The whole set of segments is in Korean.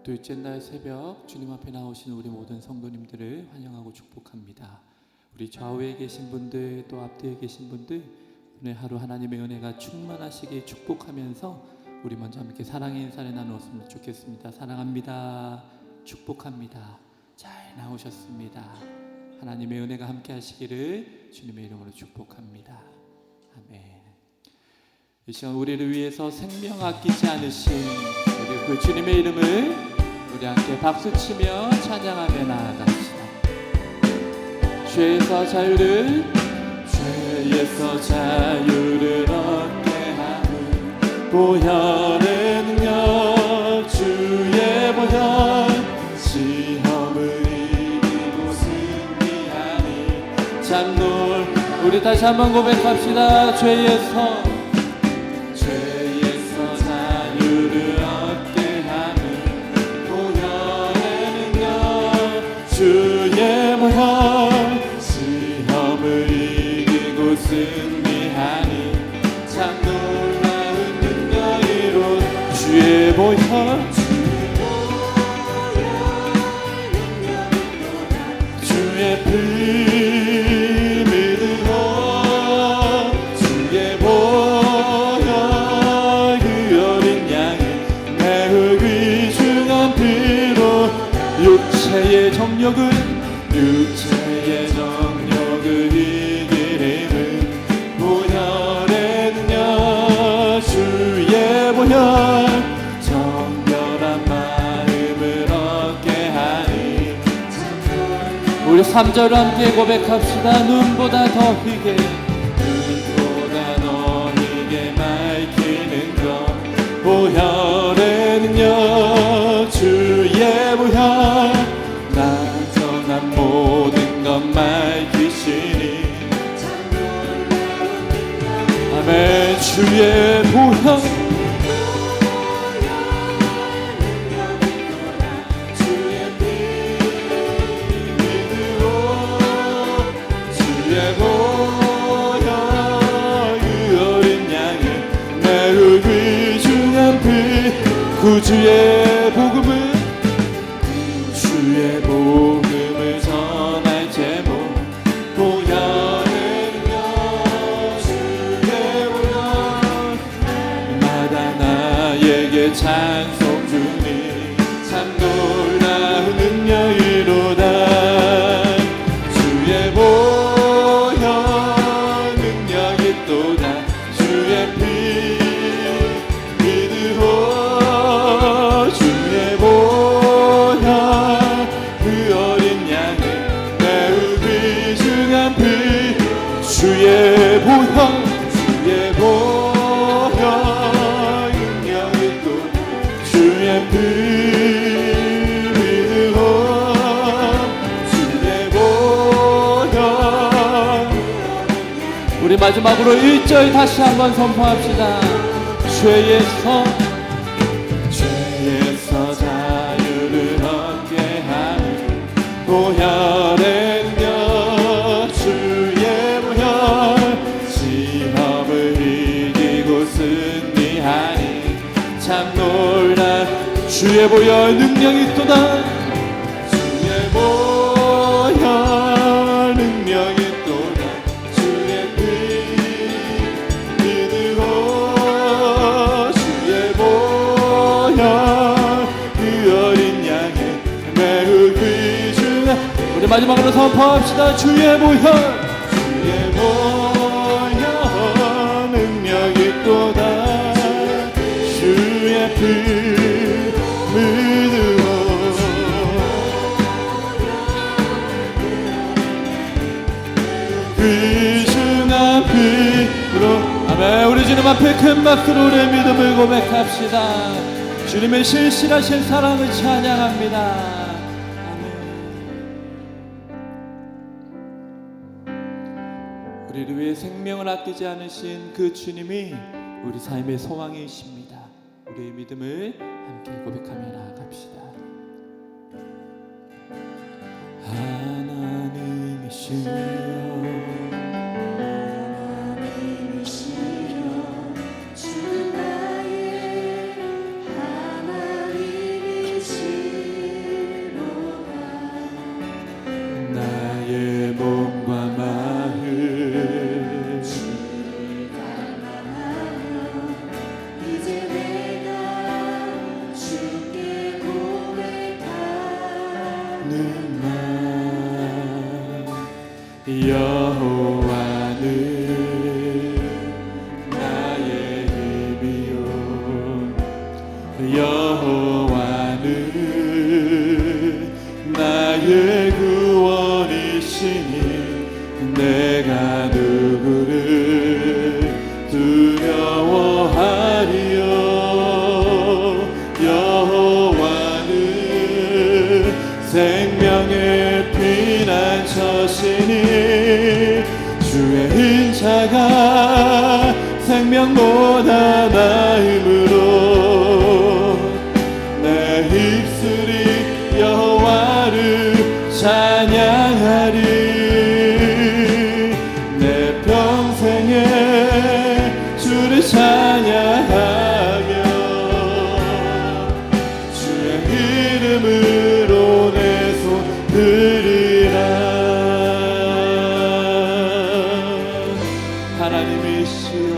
둘째 날 새벽 주님 앞에 나오신 우리 모든 성도님들을 환영하고 축복합니다. 우리 좌우에 계신 분들 또 앞뒤에 계신 분들 오늘 하루 하나님의 은혜가 충만하시길 축복하면서 우리 먼저 함께 사랑의 인사를 나누었으면 좋겠습니다. 사랑합니다. 축복합니다. 잘 나오셨습니다. 하나님의 은혜가 함께 하시기를 주님의 이름으로 축복합니다. 아멘. 이 시간 우리를 위해서 생명 아끼지 않으신 우리 그 주님의 이름을 우리 함께 박수치며 찬양하며 나아갑시다. 죄에서 자유를 얻게 하는 보혈의 능력 주의 보혈 시험을 이기고 승리하니 참놀. 우리 다시 한번 고백합시다. 죄에서 자유를 얻게 하는 보혈의 능력 주의 보혈 시험을 이기고 승리하니 참 놀라운 능력으로 주의 보혈 주의 피 믿으러 주의 보혈 그 어린 양의 매우 귀중한 피로 육체의 정욕을 이기림은 보혈의 능력 주의 보혈 정결한 마음을 얻게 하니. 우리 3절을 함께 고백합시다. 눈보다 더 희게 맑히는 것 보혈의 능력 주의 보혈 난전한 모든 것 맑히시니 아멘. 주의 보혈 주의 피 믿으로 주의 보혈 그 어린 양의 매우 귀중한 피 구주의 복음을 전할 제목 보혈의 능력 주의 보혈 마다 나에게 찬송 주니 참 놀라운 능력이로다. 주의 보혈 능력이 또다 주의 피 믿으로 주의 보혈 그 어린 양의 매우 귀중한 피 주의 보혈 능력이 또 주의 피 믿으로 주의 보혈. 우리 마지막으로 1절 다시 한번 선포합시다. 죄에서 자유를 얻게 하는 보혈의 능력 주의 보혈 시험을 이기고 승리하니 참 놀라. 주의 보혈 능력이 또다 주의 보혈 능력이 또다 주의 피 믿으로 주의 보혈 그 어린 양의 매우 귀중한. 우리 마지막으로 선포합시다. 주의 보혈 능력이 또다 주의 피 믿으로 귀중한 피로. 아멘. 우리 주님 앞에 큰 박수로 우리의 믿음을 고백합시다. 주님의 실실하신 사랑을 찬양합니다. 아멘. 우리를 위해 생명을 아끼지 않으신 그 주님이 우리 삶의 소망이십니다. 우리의 믿음을 함께 고백하며 나아갑시다. 하나님이시여 주 나의 하나님이시여 여호와는 나의 힘이요 여호와는 나의 구원이시니 내가 누구를 두려워하리요 여호와는 생명의 피난처시니 주의 인자가 생명보다 나음으로 내 입술이 여호와를 찬양하리 내 평생에 주를 찬양하며 주의 이름으로 내 손 들이라 하나님이시여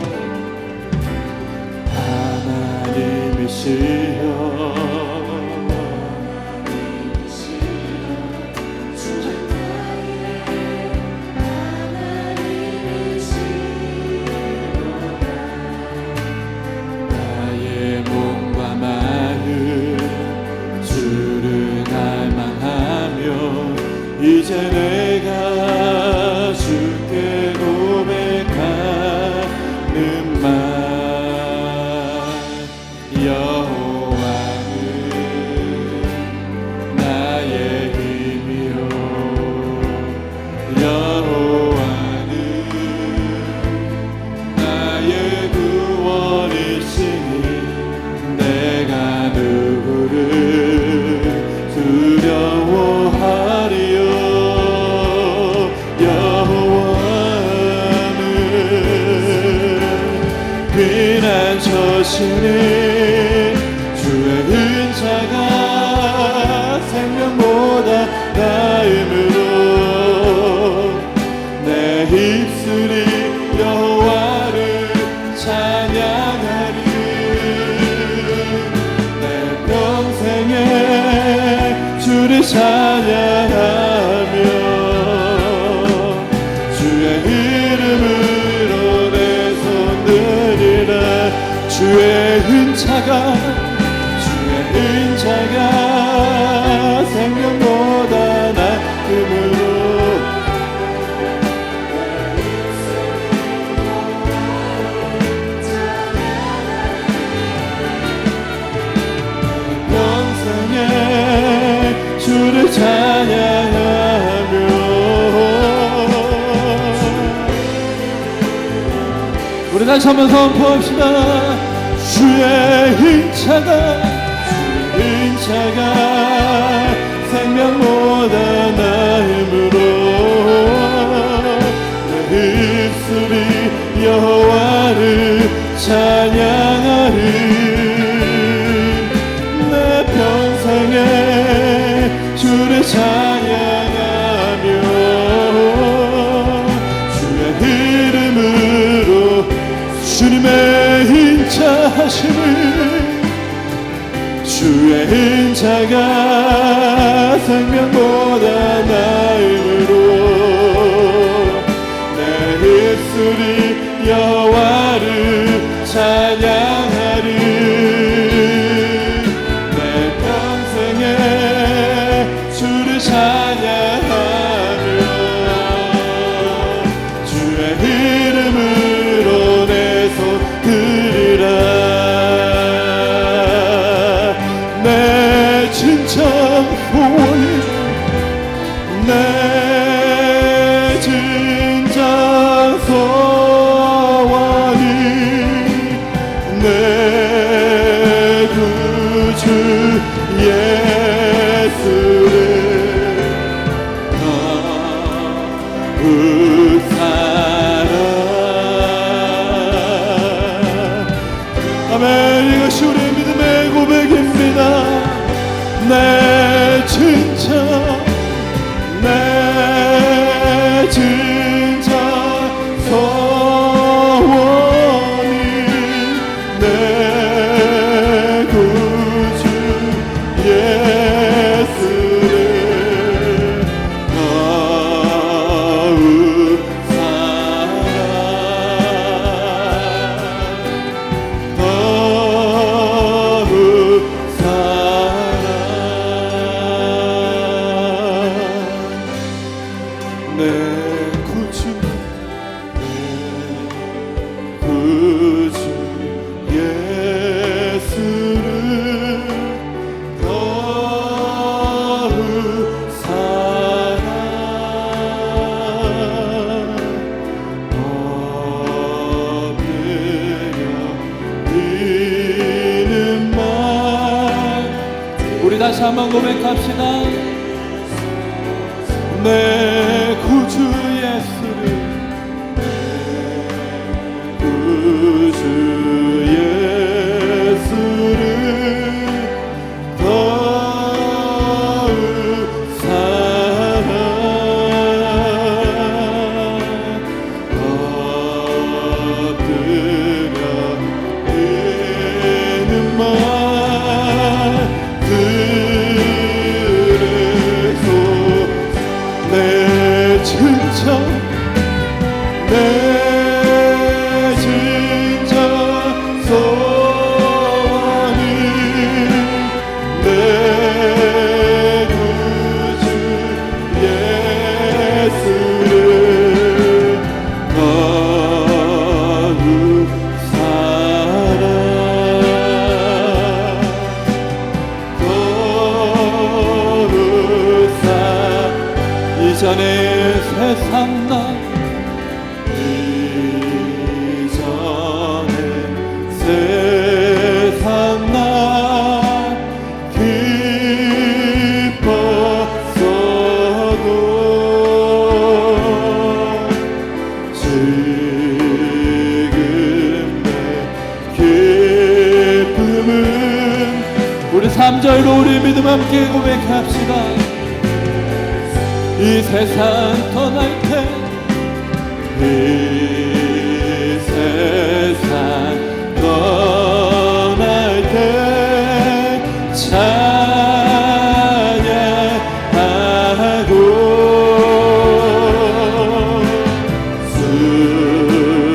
나의 몸과 마음 주를 갈망하며 이제 내가 주께 고백하는 말 여호와는 나의 힘이요 여호와는 나의 구원이시니 내가 누구를 두려워하리요 여호와는 피난처시니 주의 은사가 생명보다 나음으로 내 입술이 여호와를 찬양하리 내 평생에 주를 찬양하며 주의 이름으로 내 손 들이라 주의 은사가 생명보다 나음으로 평생에 주를 찬양하며 우리 다시 한번 선포합시다 주의 인자가 생명보다 나음으로 내 입술이 여호와를 찬양하리 내 평생에 주를 찬양하며 주의 이름으로 주님의 인자하심을 주의 인자가 생명보다 나음으로 내 입술이 여호와를 찬양하리 내 평생에 주를 찬양하며 주의 이름으로 내 손 들이라 내 진짜 소원이 내 진짜 소원이 내 구주 예수를 사랑 아멘 이것이 우리의 믿음의 고백입니다 내 진짜 소원이 내 구주 예수를 내 구주 구주 예수를 더욱 사랑 엎드려 비는 말 우리 다시 한번 고백합시다. 내 구주 예수를 구주 예수를 더욱 사랑 엎드려 비는 말 들으소 내 진짜 내 진짜 소원이 내 구주 예수를 더욱 사랑 더욱 이전에 세상 나 이전에 세상 나 기뻤어도 지금 내 기쁨은 우리 3절로 우리 믿음 함께 고백합시다. 이 세상 떠날 때 이 세상 떠날 때 찬양하고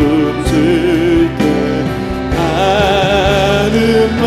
숨질 때 하는 말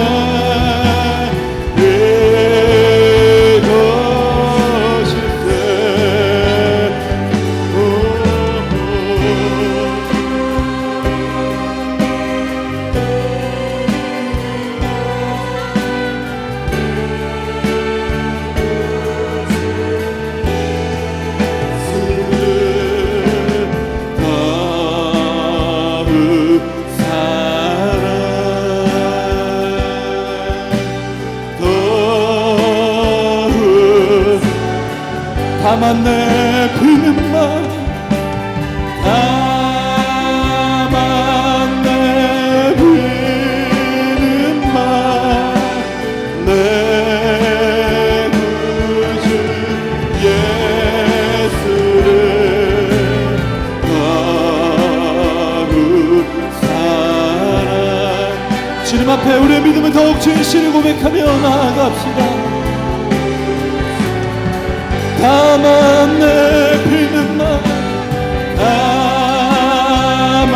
다만 내비는 말 다만 내비는 말 내 구주 예수를 더욱 사랑 주님 앞에 우리의 믿음을 더욱 진실히 고백하며 나아갑시다. 다만 내비는 말 다만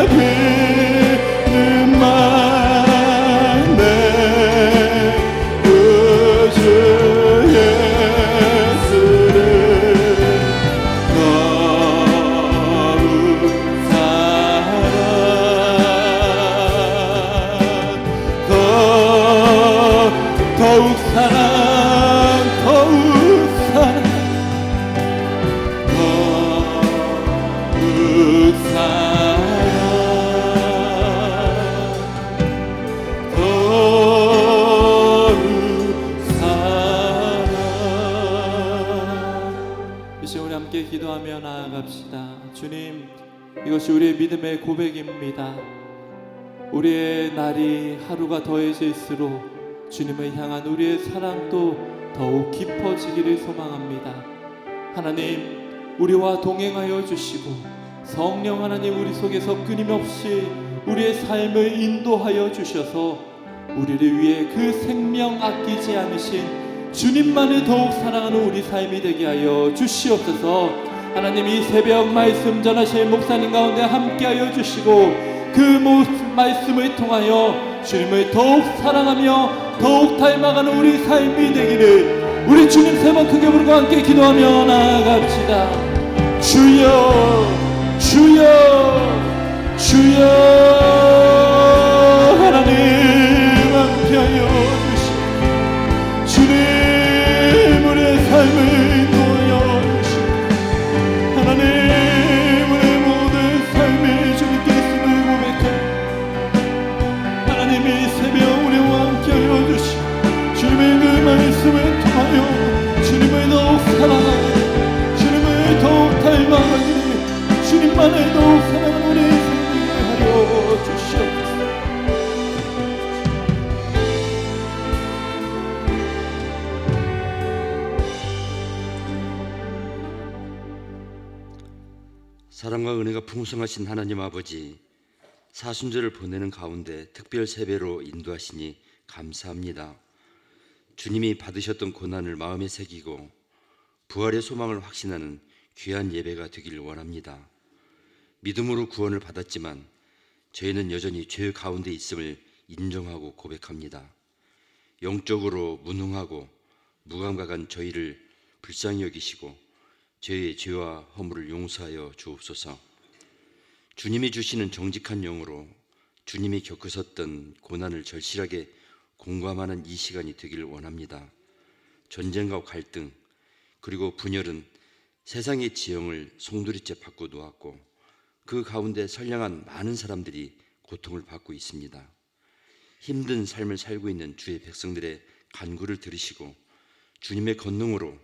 내비는 말 내 구주 예수를 더욱 사랑 더욱 사랑 기도하며 나아갑시다. 주님, 이것이 우리의 믿음의 고백입니다. 우리의 날이 하루가 더해질수록 주님을 향한 우리의 사랑도 더욱 깊어지기를 소망합니다. 하나님, 우리와 동행하여 주시고 성령 하나님 우리 속에서 끊임없이 우리의 삶을 인도하여 주셔서 우리를 위해 그 생명 아끼지 않으신 주님만을 더욱 사랑하는 우리 삶이 되게 하여 주시옵소서. 하나님, 이 새벽 말씀 전하실 목사님 가운데 함께하여 주시고 그 말씀을 통하여 주님을 더욱 사랑하며 더욱 닮아가는 우리 삶이 되기를 우리 주님 세 번 크게 부르고 함께 기도하며 나아갑시다. 주여 주여 주여 하나님 함께하여 주시고 주님 우리의 삶을 놓여 주시고 하나님 우리의 모든 삶을 주님께 있음을 고백하며 하나님 이 새벽 우리와 함께하여 주시고 주님의 그 말씀을 통하여 주님을 더욱 사랑하고 주님을 더욱 닮아가기를 주님만을 더욱 사랑하는 우리 생명을 하여 주시옵소서. 사랑과 은혜가 풍성하신 하나님 아버지, 사순절을 보내는 가운데 특별 세배로 인도하시니 감사합니다. 주님이 받으셨던 고난을 마음에 새기고 부활의 소망을 확신하는 귀한 예배가 되기를 원합니다. 믿음으로 구원을 받았지만 저희는 여전히 죄 가운데 있음을 인정하고 고백합니다. 영적으로 무능하고 무감각한 저희를 불쌍히 여기시고 저희의 죄와 허물을 용서하여 주옵소서. 주님이 주시는 정직한 영으로 주님이 겪으셨던 고난을 절실하게 공감하는 이 시간이 되기를 원합니다. 전쟁과 갈등 그리고 분열은 세상의 지형을 송두리째 바꿔 놓았고 그 가운데 선량한 많은 사람들이 고통을 받고 있습니다. 힘든 삶을 살고 있는 주의 백성들의 간구를 들으시고 주님의 권능으로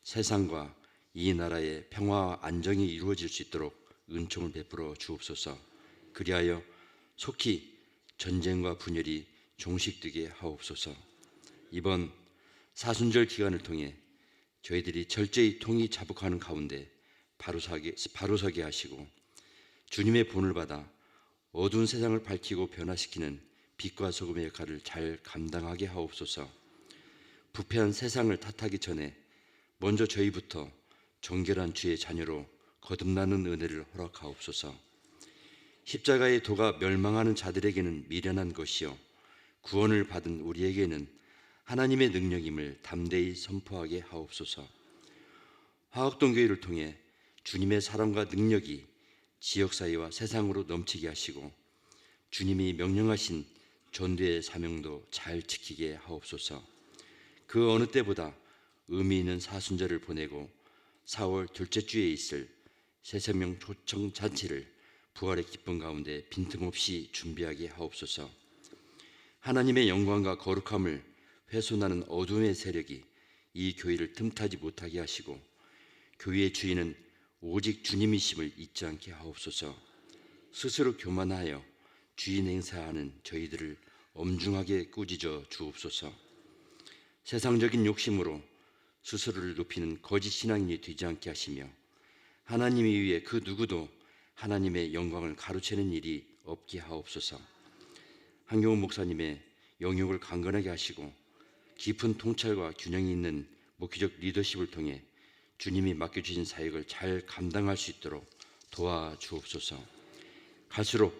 세상과 이 나라의 평화와 안정이 이루어질 수 있도록 은총을 베풀어 주옵소서. 그리하여 속히 전쟁과 분열이 종식되게 하옵소서. 이번 사순절 기간을 통해 저희들이 철저히 통이 자복하는 가운데 바로서게 하시고 주님의 본을 받아 어두운 세상을 밝히고 변화시키는 빛과 소금의 역할을 잘 감당하게 하옵소서. 부패한 세상을 탓하기 전에 먼저 저희부터 정결한 주의 자녀로 거듭나는 은혜를 허락하옵소서. 십자가의 도가 멸망하는 자들에게는 미련한 것이요 구원을 받은 우리에게는 하나님의 능력임을 담대히 선포하게 하옵소서. 화학동교회를 통해 주님의 사랑과 능력이 지역사회와 세상으로 넘치게 하시고 주님이 명령하신 전도의 사명도 잘 지키게 하옵소서. 그 어느 때보다 의미 있는 사순절을 보내고 4월 둘째 주에 있을 새생명 초청 잔치를 부활의 기쁨 가운데 빈틈없이 준비하게 하옵소서. 하나님의 영광과 거룩함을 훼손하는 어둠의 세력이 이 교회를 틈타지 못하게 하시고 교회의 주인은 오직 주님이심을 잊지 않게 하옵소서. 스스로 교만하여 주인 행사하는 저희들을 엄중하게 꾸짖어 주옵소서. 세상적인 욕심으로 스스로를 높이는 거짓 신앙인이 되지 않게 하시며 하나님 위에 그 누구도 하나님의 영광을 가로채는 일이 없게 하옵소서. 한경훈 목사님의 영역을 강건하게 하시고 깊은 통찰과 균형이 있는 목회적 리더십을 통해 주님이 맡겨주신 사역을 잘 감당할 수 있도록 도와주옵소서. 갈수록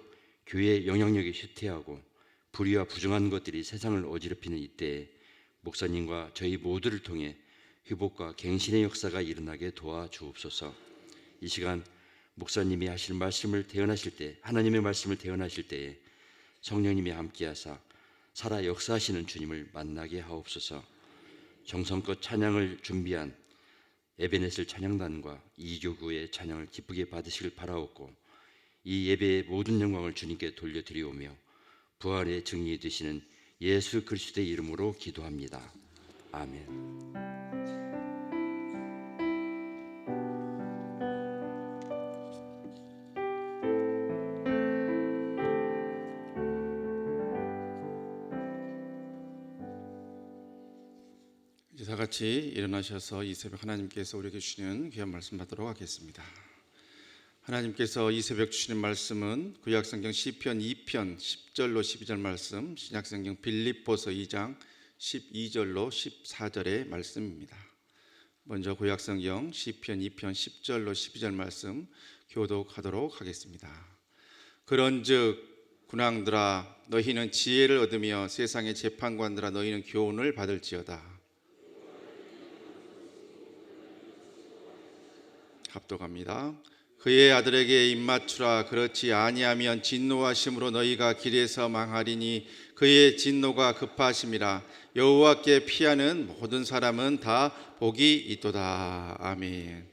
교회의 영향력이 쇠퇴하고 불의와 부정한 것들이 세상을 어지럽히는 이때에 목사님과 저희 모두를 통해 회복과 갱신의 역사가 일어나게 도와주옵소서. 이 시간 목사님이 하실 말씀을 대언하실 때, 하나님의 말씀을 대언하실 때에 성령님이 함께하사 살아 역사하시는 주님을 만나게 하옵소서. 정성껏 찬양을 준비한 에베네셀 찬양단과 이교구의 찬양을 기쁘게 받으시길 바라옵고 이 예배의 모든 영광을 주님께 돌려드리오며 부활의 증인이 되시는 예수 그리스도의 이름으로 기도합니다. 아멘. 이제 다 같이 일어나셔서 이 새벽 하나님께서 우리에게 주시는 귀한 말씀 받도록 하겠습니다. 하나님께서 이 새벽 주시는 말씀은 구약성경 시편 2편 10절로 12절 말씀, 신약성경 빌립보서 2장 12절로 14절의 말씀입니다. 먼저 구약성경 시편 2편 10절로 12절 말씀 교독하도록 하겠습니다. 그런즉 군왕들아 너희는 지혜를 얻으며 세상의 재판관들아 너희는 교훈을 받을지어다. 합독합니다. 그의 아들에게 입맞추라. 그렇지 아니하면 진노하심으로 너희가 길에서 망하리니 그의 진노가 급하심이라. 여호와께 피하는 모든 사람은 다 복이 있도다. 아멘.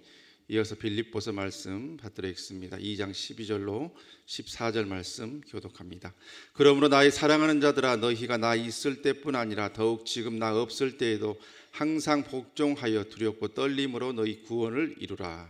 이어서 빌립보서 말씀 받들어 읽습니다. 2장 12절로 14절 말씀 교독합니다. 그러므로 나의 사랑하는 자들아, 너희가 나 있을 때뿐 아니라 더욱 지금 나 없을 때에도 항상 복종하여 두렵고 떨림으로 너희 구원을 이루라.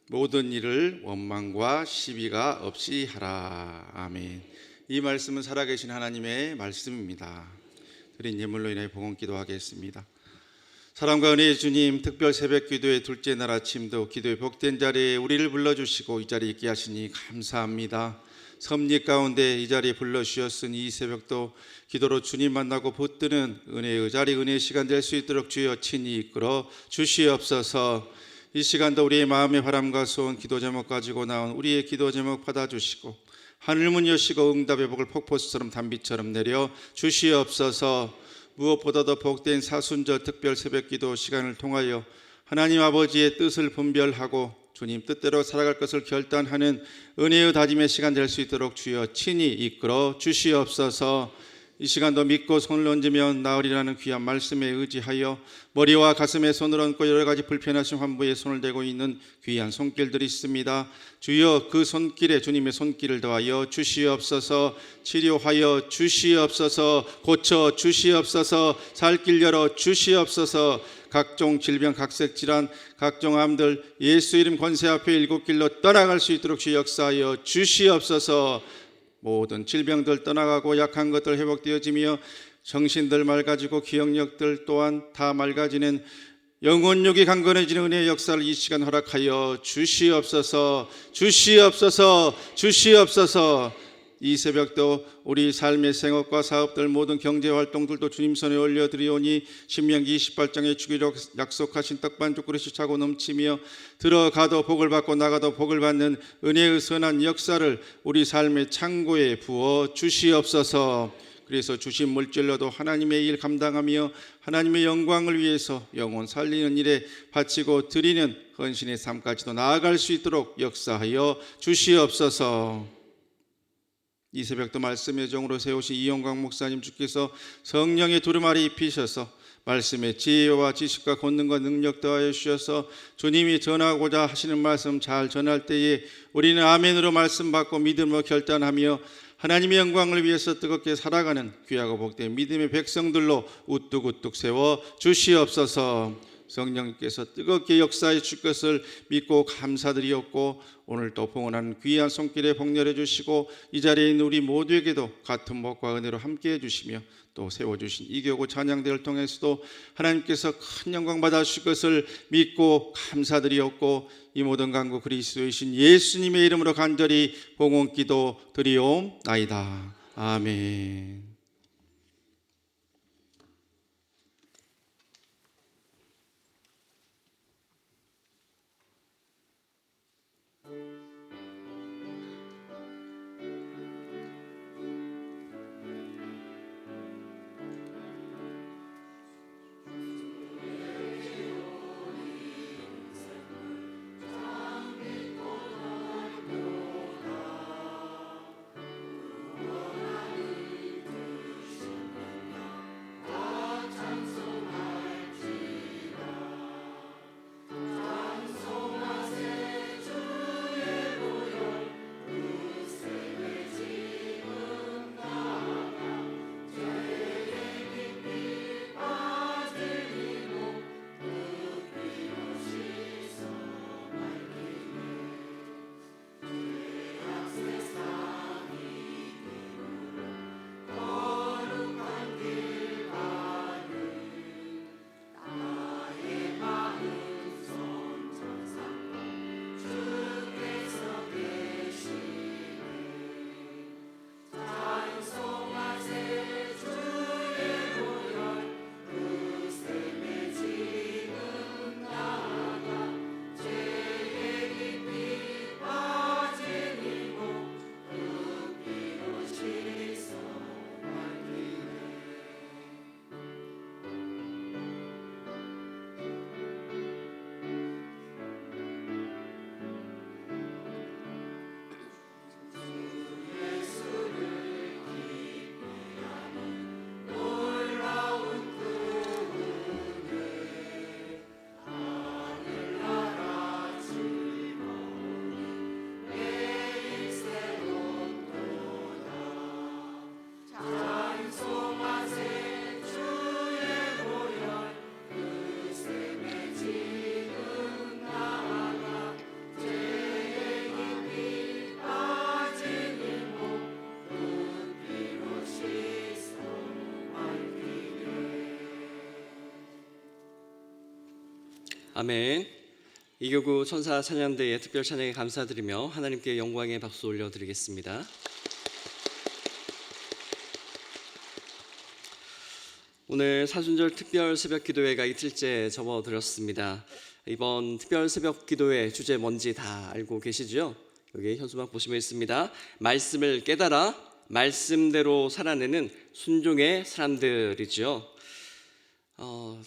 모든 일을 원망과 시비가 없이 하라. 아멘. 이 말씀은 살아계신 하나님의 말씀입니다. 드린 예물로 인해 봉헌 기도하겠습니다. 사랑과 은혜의 주님, 특별 새벽 기도의 둘째 날 아침도 기도의 복된 자리에 우리를 불러주시고 이 자리에 있게 하시니 감사합니다. 섭리 가운데 이 자리에 불러주셨으니 이 새벽도 기도로 주님 만나고 붙드는 은혜의 자리, 은혜의 시간 될 수 있도록 주여 친히 이끌어 주시옵소서. 이 시간도 우리의 마음의 바람과 소원, 기도 제목 가지고 나온 우리의 기도 제목 받아주시고 하늘문 여시고 응답의 복을 폭포수처럼 단비처럼 내려 주시옵소서. 무엇보다도 복된 사순절 특별 새벽기도 시간을 통하여 하나님 아버지의 뜻을 분별하고 주님 뜻대로 살아갈 것을 결단하는 은혜의 다짐의 시간 될 수 있도록 주여 친히 이끌어 주시옵소서. 이 시간도 믿고 손을 얹으면 나으리라는 귀한 말씀에 의지하여 머리와 가슴에 손을 얹고 여러 가지 불편하신 환부에 손을 대고 있는 귀한 손길들이 있습니다. 주여 그 손길에 주님의 손길을 더하여 주시옵소서. 치료하여 주시옵소서. 고쳐 주시옵소서. 살 길 열어 주시옵소서. 각종 질병, 각색 질환, 각종 암들 예수 이름 권세 앞에 일곱 길로 떠나갈 수 있도록 주 역사하여 주시옵소서. 모든 질병들 떠나가고 약한 것들 회복되어지며 정신들 맑아지고 기억력들 또한 다 맑아지는 영혼력이 강건해지는 은혜의 역사를 이 시간 허락하여 주시옵소서. 주시옵소서. 주시옵소서. 이 새벽도 우리 삶의 생업과 사업들 모든 경제활동들도 주님 손에 올려드리오니 신명기 28장에 주기로 약속하신 떡반죽 그릇이 차고 넘치며 들어가도 복을 받고 나가도 복을 받는 은혜의 선한 역사를 우리 삶의 창고에 부어 주시옵소서. 그래서 주신 물질로도 하나님의 일 감당하며 하나님의 영광을 위해서 영혼 살리는 일에 바치고 드리는 헌신의 삶까지도 나아갈 수 있도록 역사하여 주시옵소서. 이 새벽도 말씀의 종으로 세우신 이용광 목사님 주께서 성령의 두루마리 입히셔서 말씀의 지혜와 지식과 권능과 능력 더하여 주셔서 주님이 전하고자 하시는 말씀 잘 전할 때에 우리는 아멘으로 말씀 받고 믿음으로 결단하며 하나님의 영광을 위해서 뜨겁게 살아가는 귀하고 복된 믿음의 백성들로 우뚝우뚝 세워 주시옵소서. 성령님께서 뜨겁게 역사해 줄 것을 믿고 감사드리옵고 오늘 또 봉헌하는 귀한 손길에 복렬해 주시고 이 자리에 있는 우리 모두에게도 같은 복과 은혜로 함께해 주시며 또 세워주신 이교구 찬양대를 통해서도 하나님께서 큰 영광 받아 주실 것을 믿고 감사드리옵고 이 모든 간구 그리스도이신 예수님의 이름으로 간절히 봉헌 기도 드리옵나이다. 아멘. 아멘. 이교구 천사 찬양대의 특별 찬양에 감사드리며 하나님께 영광의 박수 올려드리겠습니다. 오늘 사순절 특별 새벽 기도회가 이틀째 접어들었습니다. 이번 특별 새벽 기도회 주제 뭔지 다 알고 계시죠? 여기 현수막 보시면 있습니다. 말씀을 깨달아 말씀대로 살아내는 순종의 사람들이죠.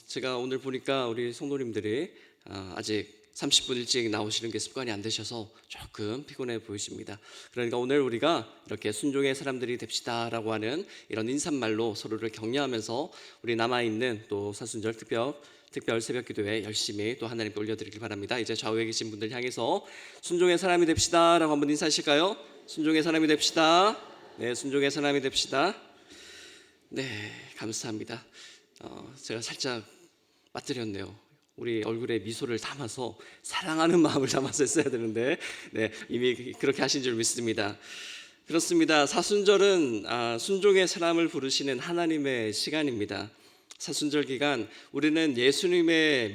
제가 오늘 보니까 우리 성도님들이 아직 30분 일찍 나오시는 게 습관이 안 되셔서 조금 피곤해 보이십니다. 그러니까 오늘 우리가 이렇게 순종의 사람들이 됩시다라고 하는 이런 인사말로 서로를 격려하면서 우리 남아있는 또 사순절 특별 새벽 기도에 열심히 또 하나님께 올려드리길 바랍니다. 이제 좌우에 계신 분들 향해서 순종의 사람이 됩시다라고 한번 인사하실까요? 순종의 사람이 됩시다. 네, 순종의 사람이 됩시다. 네, 감사합니다. 제가 살짝 빠뜨렸네요. 우리 얼굴에 미소를 담아서 사랑하는 마음을 담아서 했어야 되는데 네, 이미 그렇게 하신 줄 믿습니다. 그렇습니다. 사순절은 순종의 사람을 부르시는 하나님의 시간입니다. 사순절 기간 우리는 예수님의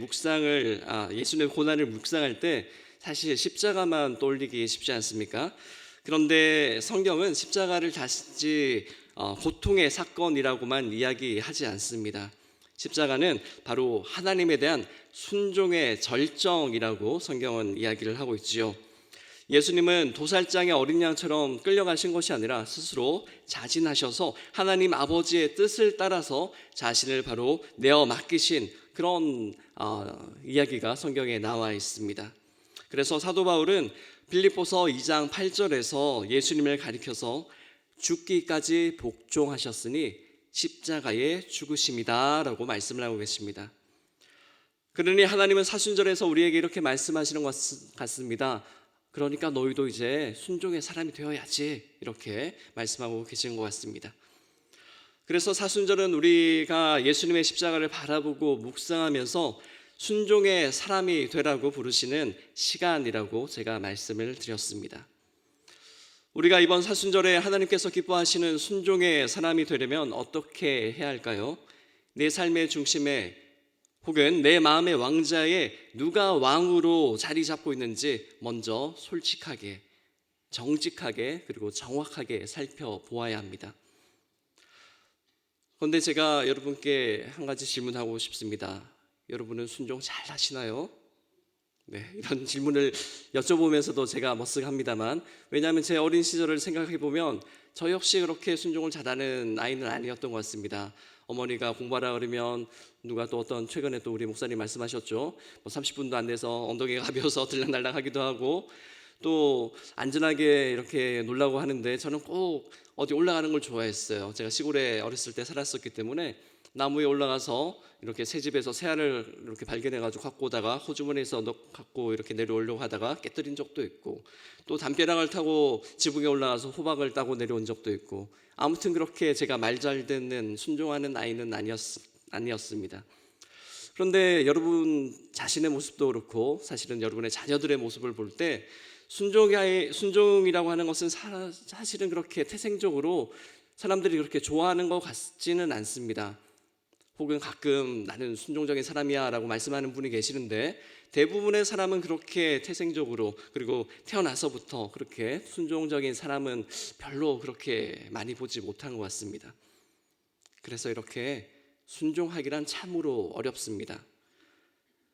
고난을 묵상할 때 사실 십자가만 떠올리기 쉽지 않습니까? 그런데 성경은 십자가를 다시 고통의 사건이라고만 이야기하지 않습니다. 십자가는 바로 하나님에 대한 순종의 절정이라고 성경은 이야기를 하고 있지요. 예수님은 도살장의 어린 양처럼 끌려가신 것이 아니라 스스로 자진하셔서 하나님 아버지의 뜻을 따라서 자신을 바로 내어 맡기신 그런 이야기가 성경에 나와 있습니다. 그래서 사도 바울은 빌립보서 2장 8절에서 예수님을 가리켜서 죽기까지 복종하셨으니 십자가의 죽으심이다 라고 말씀을 하고 계십니다. 그러니 하나님은 사순절에서 우리에게 이렇게 말씀하시는 것 같습니다. 그러니까 너희도 이제 순종의 사람이 되어야지 이렇게 말씀하고 계시는 것 같습니다. 그래서 사순절은 우리가 예수님의 십자가를 바라보고 묵상하면서 순종의 사람이 되라고 부르시는 시간이라고 제가 말씀을 드렸습니다. 우리가 이번 사순절에 하나님께서 기뻐하시는 순종의 사람이 되려면 어떻게 해야 할까요? 내 삶의 중심에 혹은 내 마음의 왕자에 누가 왕으로 자리 잡고 있는지 먼저 솔직하게, 정직하게 그리고 정확하게 살펴보아야 합니다. 그런데 제가 여러분께 한 가지 질문하고 싶습니다. 여러분은 순종 잘 하시나요? 네, 이런 질문을 여쭤보면서도 제가 머쓱합니다만 왜냐하면 제 어린 시절을 생각해 보면 저 역시 그렇게 순종을 잘하는 아이는 아니었던 것 같습니다. 어머니가 공부하라 그러면 누가 또 최근에 또 우리 목사님 말씀하셨죠. 30분도 안 돼서 엉덩이가 가벼워서 들락날락하기도 하고 또 안전하게 이렇게 놀라고 하는데 저는 꼭 어디 올라가는 걸 좋아했어요. 제가 시골에 어렸을 때 살았었기 때문에 나무에 올라가서 이렇게 새 집에서 새알을 이렇게 발견해가지고 갖고 오다가 호주머니에서 갖고 이렇게 내려오려고 하다가 깨뜨린 적도 있고 또 담벼락을 타고 지붕에 올라가서 호박을 따고 내려온 적도 있고 아무튼 그렇게 제가 말 잘 듣는 순종하는 아이는 아니었습니다. 그런데 여러분 자신의 모습도 그렇고 사실은 여러분의 자녀들의 모습을 볼 때 순종이라고 하는 것은 사실은 그렇게 태생적으로 사람들이 그렇게 좋아하는 것 같지는 않습니다. 혹은 가끔 나는 순종적인 사람이야 라고 말씀하는 분이 계시는데 대부분의 사람은 그렇게 태생적으로 그리고 태어나서부터 그렇게 순종적인 사람은 별로 그렇게 많이 보지 못한 것 같습니다. 그래서 이렇게 순종하기란 참으로 어렵습니다.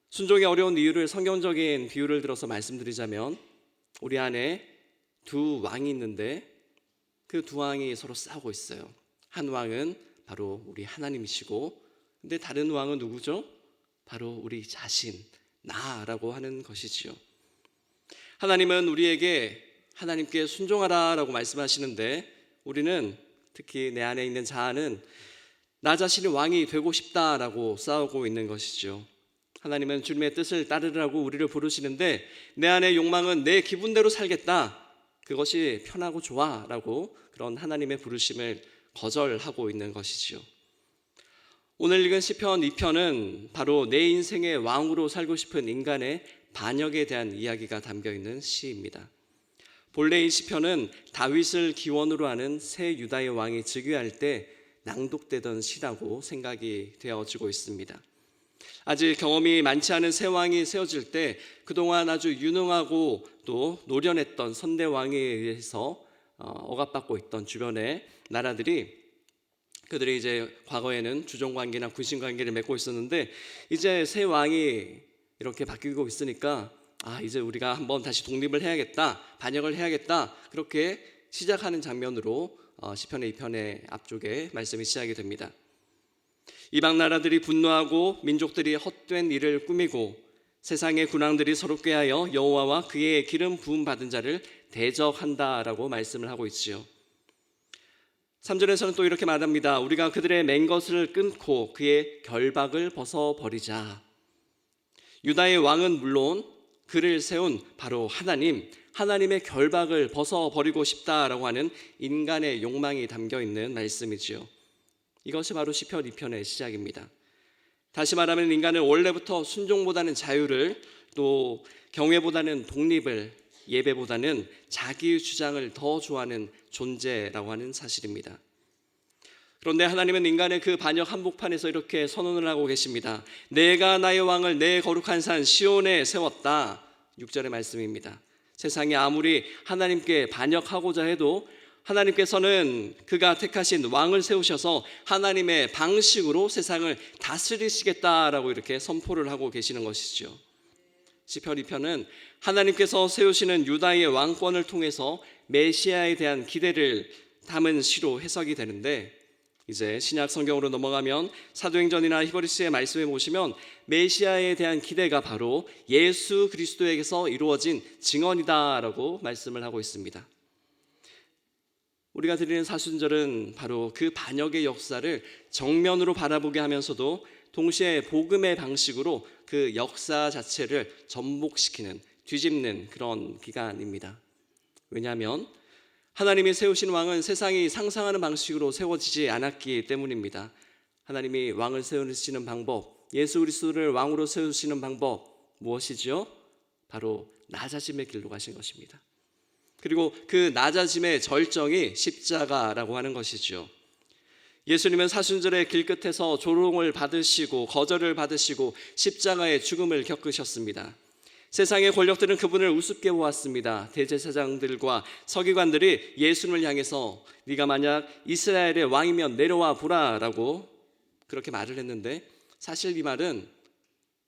순종이 어려운 이유를 성경적인 비유를 들어서 말씀드리자면 우리 안에 두 왕이 있는데 그 두 왕이 서로 싸우고 있어요. 한 왕은 바로 우리 하나님이시고 근데 다른 왕은 누구죠? 바로 우리 자신, 나라고 하는 것이지요. 하나님은 우리에게 하나님께 순종하라라고 말씀하시는데 우리는 특히 내 안에 있는 자아는 나 자신이 왕이 되고 싶다라고 싸우고 있는 것이죠. 하나님은 주님의 뜻을 따르라고 우리를 부르시는데 내 안의 욕망은 내 기분대로 살겠다. 그것이 편하고 좋아라고 그런 하나님의 부르심을 거절하고 있는 것이지요. 오늘 읽은 시편 2편은 바로 내 인생의 왕으로 살고 싶은 인간의 반역에 대한 이야기가 담겨 있는 시입니다. 본래 이 시편은 다윗을 기원으로 하는 새 유다의 왕이 즉위할 때 낭독되던 시라고 생각이 되어지고 있습니다. 아직 경험이 많지 않은 새 왕이 세워질 때 그동안 아주 유능하고 또 노련했던 선대 왕에 의해서 억압받고 있던 주변의 나라들이, 그들이 이제 과거에는 주종 관계나 군신 관계를 맺고 있었는데 이제 새 왕이 이렇게 바뀌고 있으니까 이제 우리가 한번 다시 독립을 해야겠다, 반역을 해야겠다, 그렇게 시작하는 장면으로 시편의 2편의 앞쪽에 말씀이 시작이 됩니다. 이방 나라들이 분노하고 민족들이 헛된 일을 꾸미고 세상의 군왕들이 서로 꾀하여 여호와와 그의 기름 부음 받은 자를 대적한다라고 말씀을 하고 있지요. 3절에서는 또 이렇게 말합니다. 우리가 그들의 맨 것을 끊고 그의 결박을 벗어버리자. 유다의 왕은 물론 그를 세운 바로 하나님의 결박을 벗어버리고 싶다라고 하는 인간의 욕망이 담겨 있는 말씀이지요. 이것이 바로 시편 2편의 시작입니다. 다시 말하면 인간은 원래부터 순종보다는 자유를, 또 경외보다는 독립을, 예배보다는 자기 주장을 더 좋아하는 존재라고 하는 사실입니다. 그런데 하나님은 인간의 그 반역 한복판에서 이렇게 선언을 하고 계십니다. 내가 나의 왕을 내 거룩한 산 시온에 세웠다. 6절의 말씀입니다. 세상이 아무리 하나님께 반역하고자 해도 하나님께서는 그가 택하신 왕을 세우셔서 하나님의 방식으로 세상을 다스리시겠다라고 이렇게 선포를 하고 계시는 것이죠. 시편 2편은 하나님께서 세우시는 유다의 왕권을 통해서 메시아에 대한 기대를 담은 시로 해석이 되는데, 이제 신약 성경으로 넘어가면 사도행전이나 히브리서의 말씀에 보시면 메시아에 대한 기대가 바로 예수 그리스도에게서 이루어진 증언이다라고 말씀을 하고 있습니다. 우리가 드리는 사순절은 바로 그 반역의 역사를 정면으로 바라보게 하면서도 동시에 복음의 방식으로 그 역사 자체를 전복시키는, 뒤집는 그런 기간입니다. 왜냐하면 하나님이 세우신 왕은 세상이 상상하는 방식으로 세워지지 않았기 때문입니다. 하나님이 왕을 세우시는 방법, 예수 그리스도를 왕으로 세우시는 방법 무엇이죠? 바로 낮아짐의 길로 가신 것입니다. 그리고 그 낮아짐의 절정이 십자가라고 하는 것이죠. 예수님은 사순절의 길끝에서 조롱을 받으시고 거절을 받으시고 십자가의 죽음을 겪으셨습니다. 세상의 권력들은 그분을 우습게 보았습니다. 대제사장들과 서기관들이 예수님을 향해서 네가 만약 이스라엘의 왕이면 내려와 보라라고 그렇게 말을 했는데, 사실 이 말은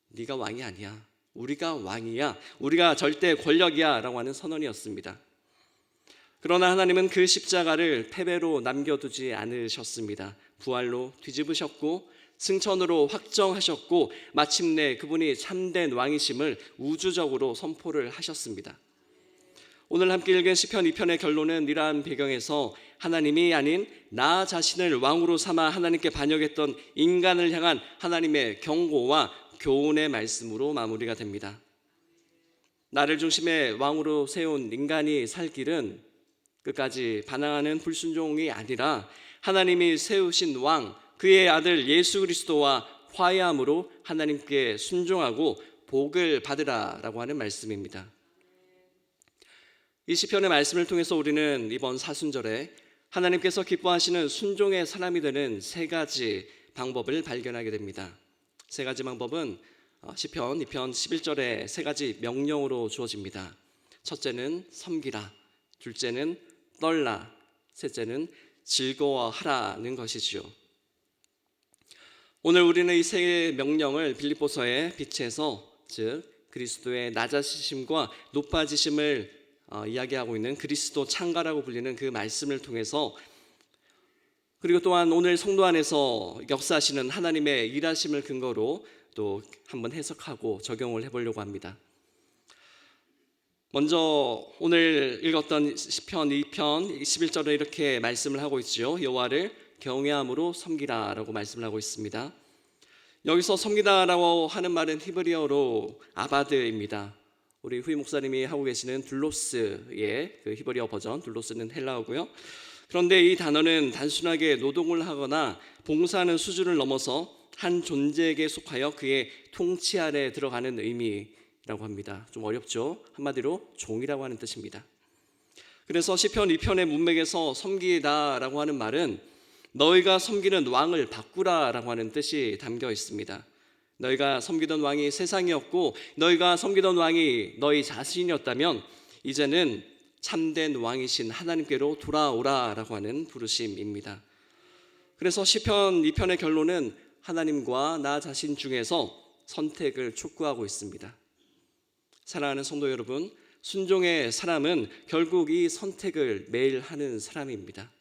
네가 왕이 아니야, 우리가 왕이야, 우리가 절대 권력이야 라고 하는 선언이었습니다. 그러나 하나님은 그 십자가를 패배로 남겨두지 않으셨습니다. 부활로 뒤집으셨고 승천으로 확정하셨고 마침내 그분이 참된 왕이심을 우주적으로 선포를 하셨습니다. 오늘 함께 읽은 시편 2편의 결론은 이러한 배경에서 하나님이 아닌 나 자신을 왕으로 삼아 하나님께 반역했던 인간을 향한 하나님의 경고와 교훈의 말씀으로 마무리가 됩니다. 나를 중심에 왕으로 세운 인간이 살 길은 끝까지 반항하는 불순종이 아니라 하나님이 세우신 왕, 그의 아들 예수 그리스도와 화해함으로 하나님께 순종하고 복을 받으라라고 하는 말씀입니다. 이 시편의 말씀을 통해서 우리는 이번 사순절에 하나님께서 기뻐하시는 순종의 사람이 되는 세 가지 방법을 발견하게 됩니다. 세 가지 방법은 시편 2편 11절에 세 가지 명령으로 주어집니다. 첫째는 섬기라, 둘째는 떨라, 셋째는 즐거워하라는 것이지요. 오늘 우리는 이 세 명령을 빌립보서의 빛에서, 즉 그리스도의 낮아지심과 높아지심을 이야기하고 있는 그리스도 창가라고 불리는 그 말씀을 통해서, 그리고 또한 오늘 성도 안에서 역사하시는 하나님의 일하심을 근거로 또 한번 해석하고 적용을 해보려고 합니다. 먼저 오늘 읽었던 시편 2편 11절에 이렇게 말씀을 하고 있지요. 여호와를 경외함으로 섬기라라고 말씀을 하고 있습니다. 여기서 섬기다라고 하는 말은 히브리어로 아바드입니다. 우리 후임 목사님이 하고 계시는 둘로스의 그 히브리어 버전, 둘로스는 헬라어고요. 그런데 이 단어는 단순하게 노동을 하거나 봉사하는 수준을 넘어서 한 존재에게 속하여 그의 통치 아래 들어가는 의미라고 합니다. 좀 어렵죠? 한마디로 종이라고 하는 뜻입니다. 그래서 시편 2편의 문맥에서 섬기다라고 하는 말은 너희가 섬기는 왕을 바꾸라라고 하는 뜻이 담겨 있습니다. 너희가 섬기던 왕이 세상이었고 너희가 섬기던 왕이 너희 자신이었다면 이제는 참된 왕이신 하나님께로 돌아오라라고 하는 부르심입니다. 그래서 시편 2편의 결론은 하나님과 나 자신 중에서 선택을 촉구하고 있습니다. 사랑하는 성도 여러분, 순종의 사람은 결국 이 선택을 매일 하는 사람입니다.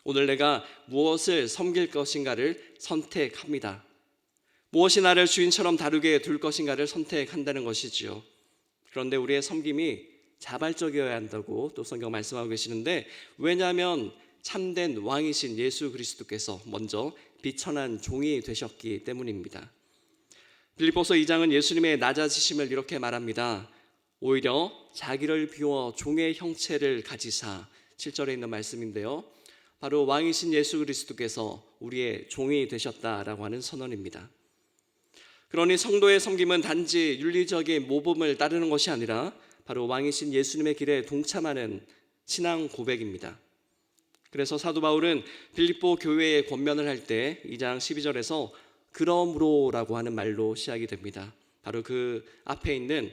오늘 내가 무엇을 섬길 것인가를 선택합니다. 무엇이 나를 주인처럼 다루게 둘 것인가를 선택한다는 것이지요. 그런데 우리의 섬김이 자발적이어야 한다고 또 성경 말씀하고 계시는데, 왜냐하면 참된 왕이신 예수 그리스도께서 먼저 비천한 종이 되셨기 때문입니다. 빌립보서 2장은 예수님의 낮아지심을 이렇게 말합니다. 오히려 자기를 비워 종의 형체를 가지사, 7절에 있는 말씀인데요, 바로 왕이신 예수 그리스도께서 우리의 종이 되셨다라고 하는 선언입니다. 그러니 성도의 섬김은 단지 윤리적인 모범을 따르는 것이 아니라 바로 왕이신 예수님의 길에 동참하는 신앙 고백입니다. 그래서 사도 바울은 빌립보 교회에 권면을 할 때 2장 12절에서 그러므로라고 하는 말로 시작이 됩니다. 바로 그 앞에 있는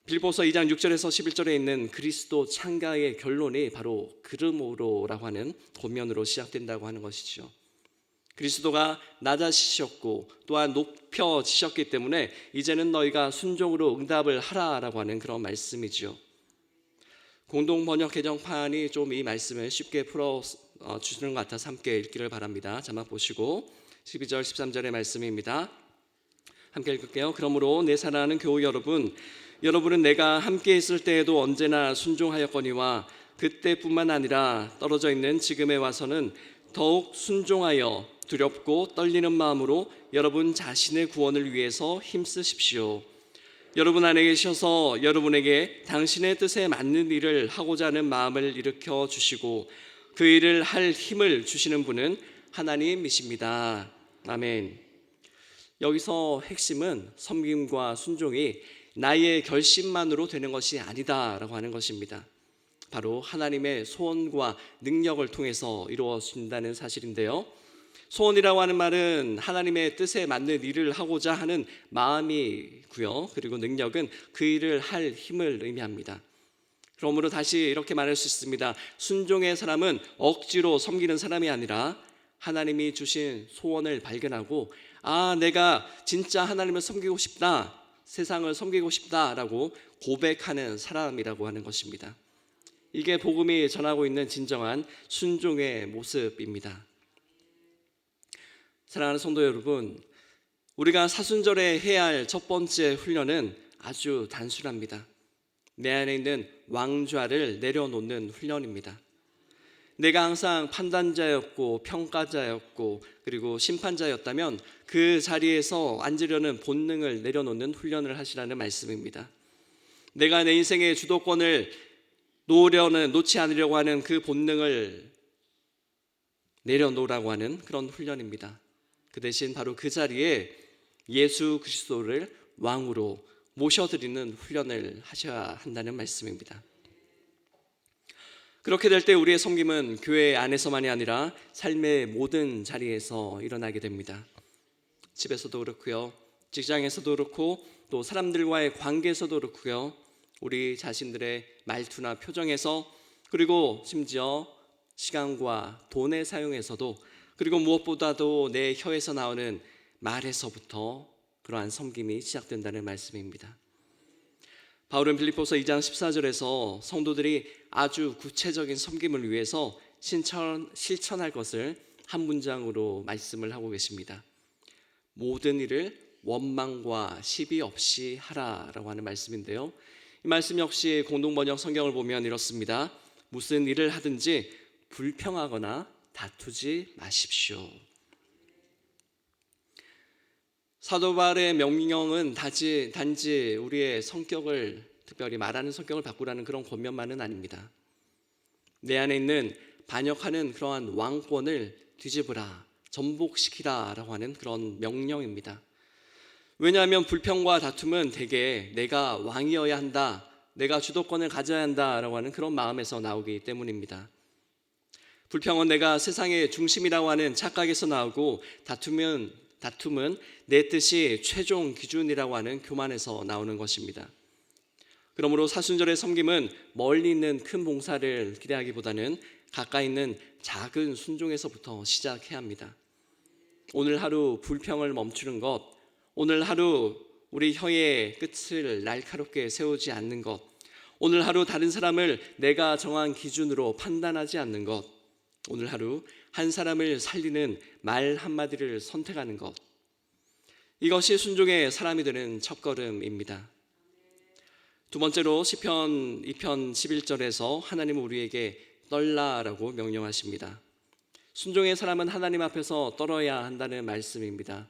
빌립보서 2장 6절에서 11절에 있는 그리스도 창가의 결론이 바로 그러므로라고 하는 권면으로 시작된다고 하는 것이죠. 그리스도가 낮아지셨고 또한 높여지셨기 때문에 이제는 너희가 순종으로 응답을 하라라고 하는 그런 말씀이죠. 공동 번역 개정판이 좀 이 말씀을 쉽게 풀어 주시는 것 같아서 함께 읽기를 바랍니다. 자막 보시고 12절 13절의 말씀입니다. 함께 읽을게요. 그러므로 내 사랑하는 교우 여러분은 내가 함께 있을 때에도 언제나 순종하였거니와 그때뿐만 아니라 떨어져 있는 지금에 와서는 더욱 순종하여 두렵고 떨리는 마음으로 여러분 자신의 구원을 위해서 힘쓰십시오. 여러분 안에 계셔서 여러분에게 당신의 뜻에 맞는 일을 하고자 하는 마음을 일으켜 주시고 그 일을 할 힘을 주시는 분은 하나님이십니다. 아멘. 여기서 핵심은 섬김과 순종이 나의 결심만으로 되는 것이 아니다라고 하는 것입니다. 바로 하나님의 소원과 능력을 통해서 이루어진다는 사실인데요. 소원이라고 하는 말은 하나님의 뜻에 맞는 일을 하고자 하는 마음이고요. 그리고 능력은 그 일을 할 힘을 의미합니다. 그러므로 다시 이렇게 말할 수 있습니다. 순종의 사람은 억지로 섬기는 사람이 아니라 하나님이 주신 소원을 발견하고 내가 진짜 하나님을 섬기고 싶다, 세상을 섬기고 싶다라고 고백하는 사람이라고 하는 것입니다. 이게 복음이 전하고 있는 진정한 순종의 모습입니다. 사랑하는 성도 여러분, 우리가 사순절에 해야 할 첫 번째 훈련은 아주 단순합니다. 내 안에 있는 왕좌를 내려놓는 훈련입니다. 내가 항상 판단자였고 평가자였고 그리고 심판자였다면 그 자리에서 앉으려는 본능을 내려놓는 훈련을 하시라는 말씀입니다. 내가 내 인생의 주도권을 놓지 않으려고 하는 그 본능을 내려놓으라고 하는 그런 훈련입니다. 그 대신 바로 그 자리에 예수 그리스도를 왕으로 모셔드리는 훈련을 하셔야 한다는 말씀입니다. 그렇게 될 때 우리의 섬김은 교회 안에서만이 아니라 삶의 모든 자리에서 일어나게 됩니다. 집에서도 그렇고요, 직장에서도 그렇고 또 사람들과의 관계에서도 그렇고요, 우리 자신들의 말투나 표정에서, 그리고 심지어 시간과 돈의 사용에서도, 그리고 무엇보다도 내 혀에서 나오는 말에서부터 그러한 섬김이 시작된다는 말씀입니다. 바울은 빌립보서 2장 14절에서 성도들이 아주 구체적인 섬김을 위해서 실천할 것을 한 문장으로 말씀을 하고 계십니다. 모든 일을 원망과 시비 없이 하라라고 하는 말씀인데요, 이 말씀 역시 공동번역 성경을 보면 이렇습니다. 무슨 일을 하든지 불평하거나 다투지 마십시오. 사도 바울의 명령은 단지 우리의 성격을, 특별히 말하는 성격을 바꾸라는 그런 권면만은 아닙니다. 내 안에 있는 반역하는 그러한 왕권을 뒤집으라, 전복시키라 라고 하는 그런 명령입니다. 왜냐하면 불평과 다툼은 대개 내가 왕이어야 한다, 내가 주도권을 가져야 한다라고 하는 그런 마음에서 나오기 때문입니다. 불평은 내가 세상의 중심이라고 하는 착각에서 나오고, 다툼은 다툼은 내 뜻이 최종 기준이라고 하는 교만에서 나오는 것입니다. 그러므로 사순절의 섬김은 멀리 있는 큰 봉사를 기대하기보다는 가까이 있는 작은 순종에서부터 시작해야 합니다. 오늘 하루 불평을 멈추는 것, 오늘 하루 우리 혀의 끝을 날카롭게 세우지 않는 것, 오늘 하루 다른 사람을 내가 정한 기준으로 판단하지 않는 것, 오늘 하루 한 사람을 살리는 말 한마디를 선택하는 것, 이것이 순종의 사람이 되는 첫걸음입니다. 두 번째로 시편 2편 11절에서 하나님은 우리에게 떨라라고 명령하십니다. 순종의 사람은 하나님 앞에서 떨어야 한다는 말씀입니다.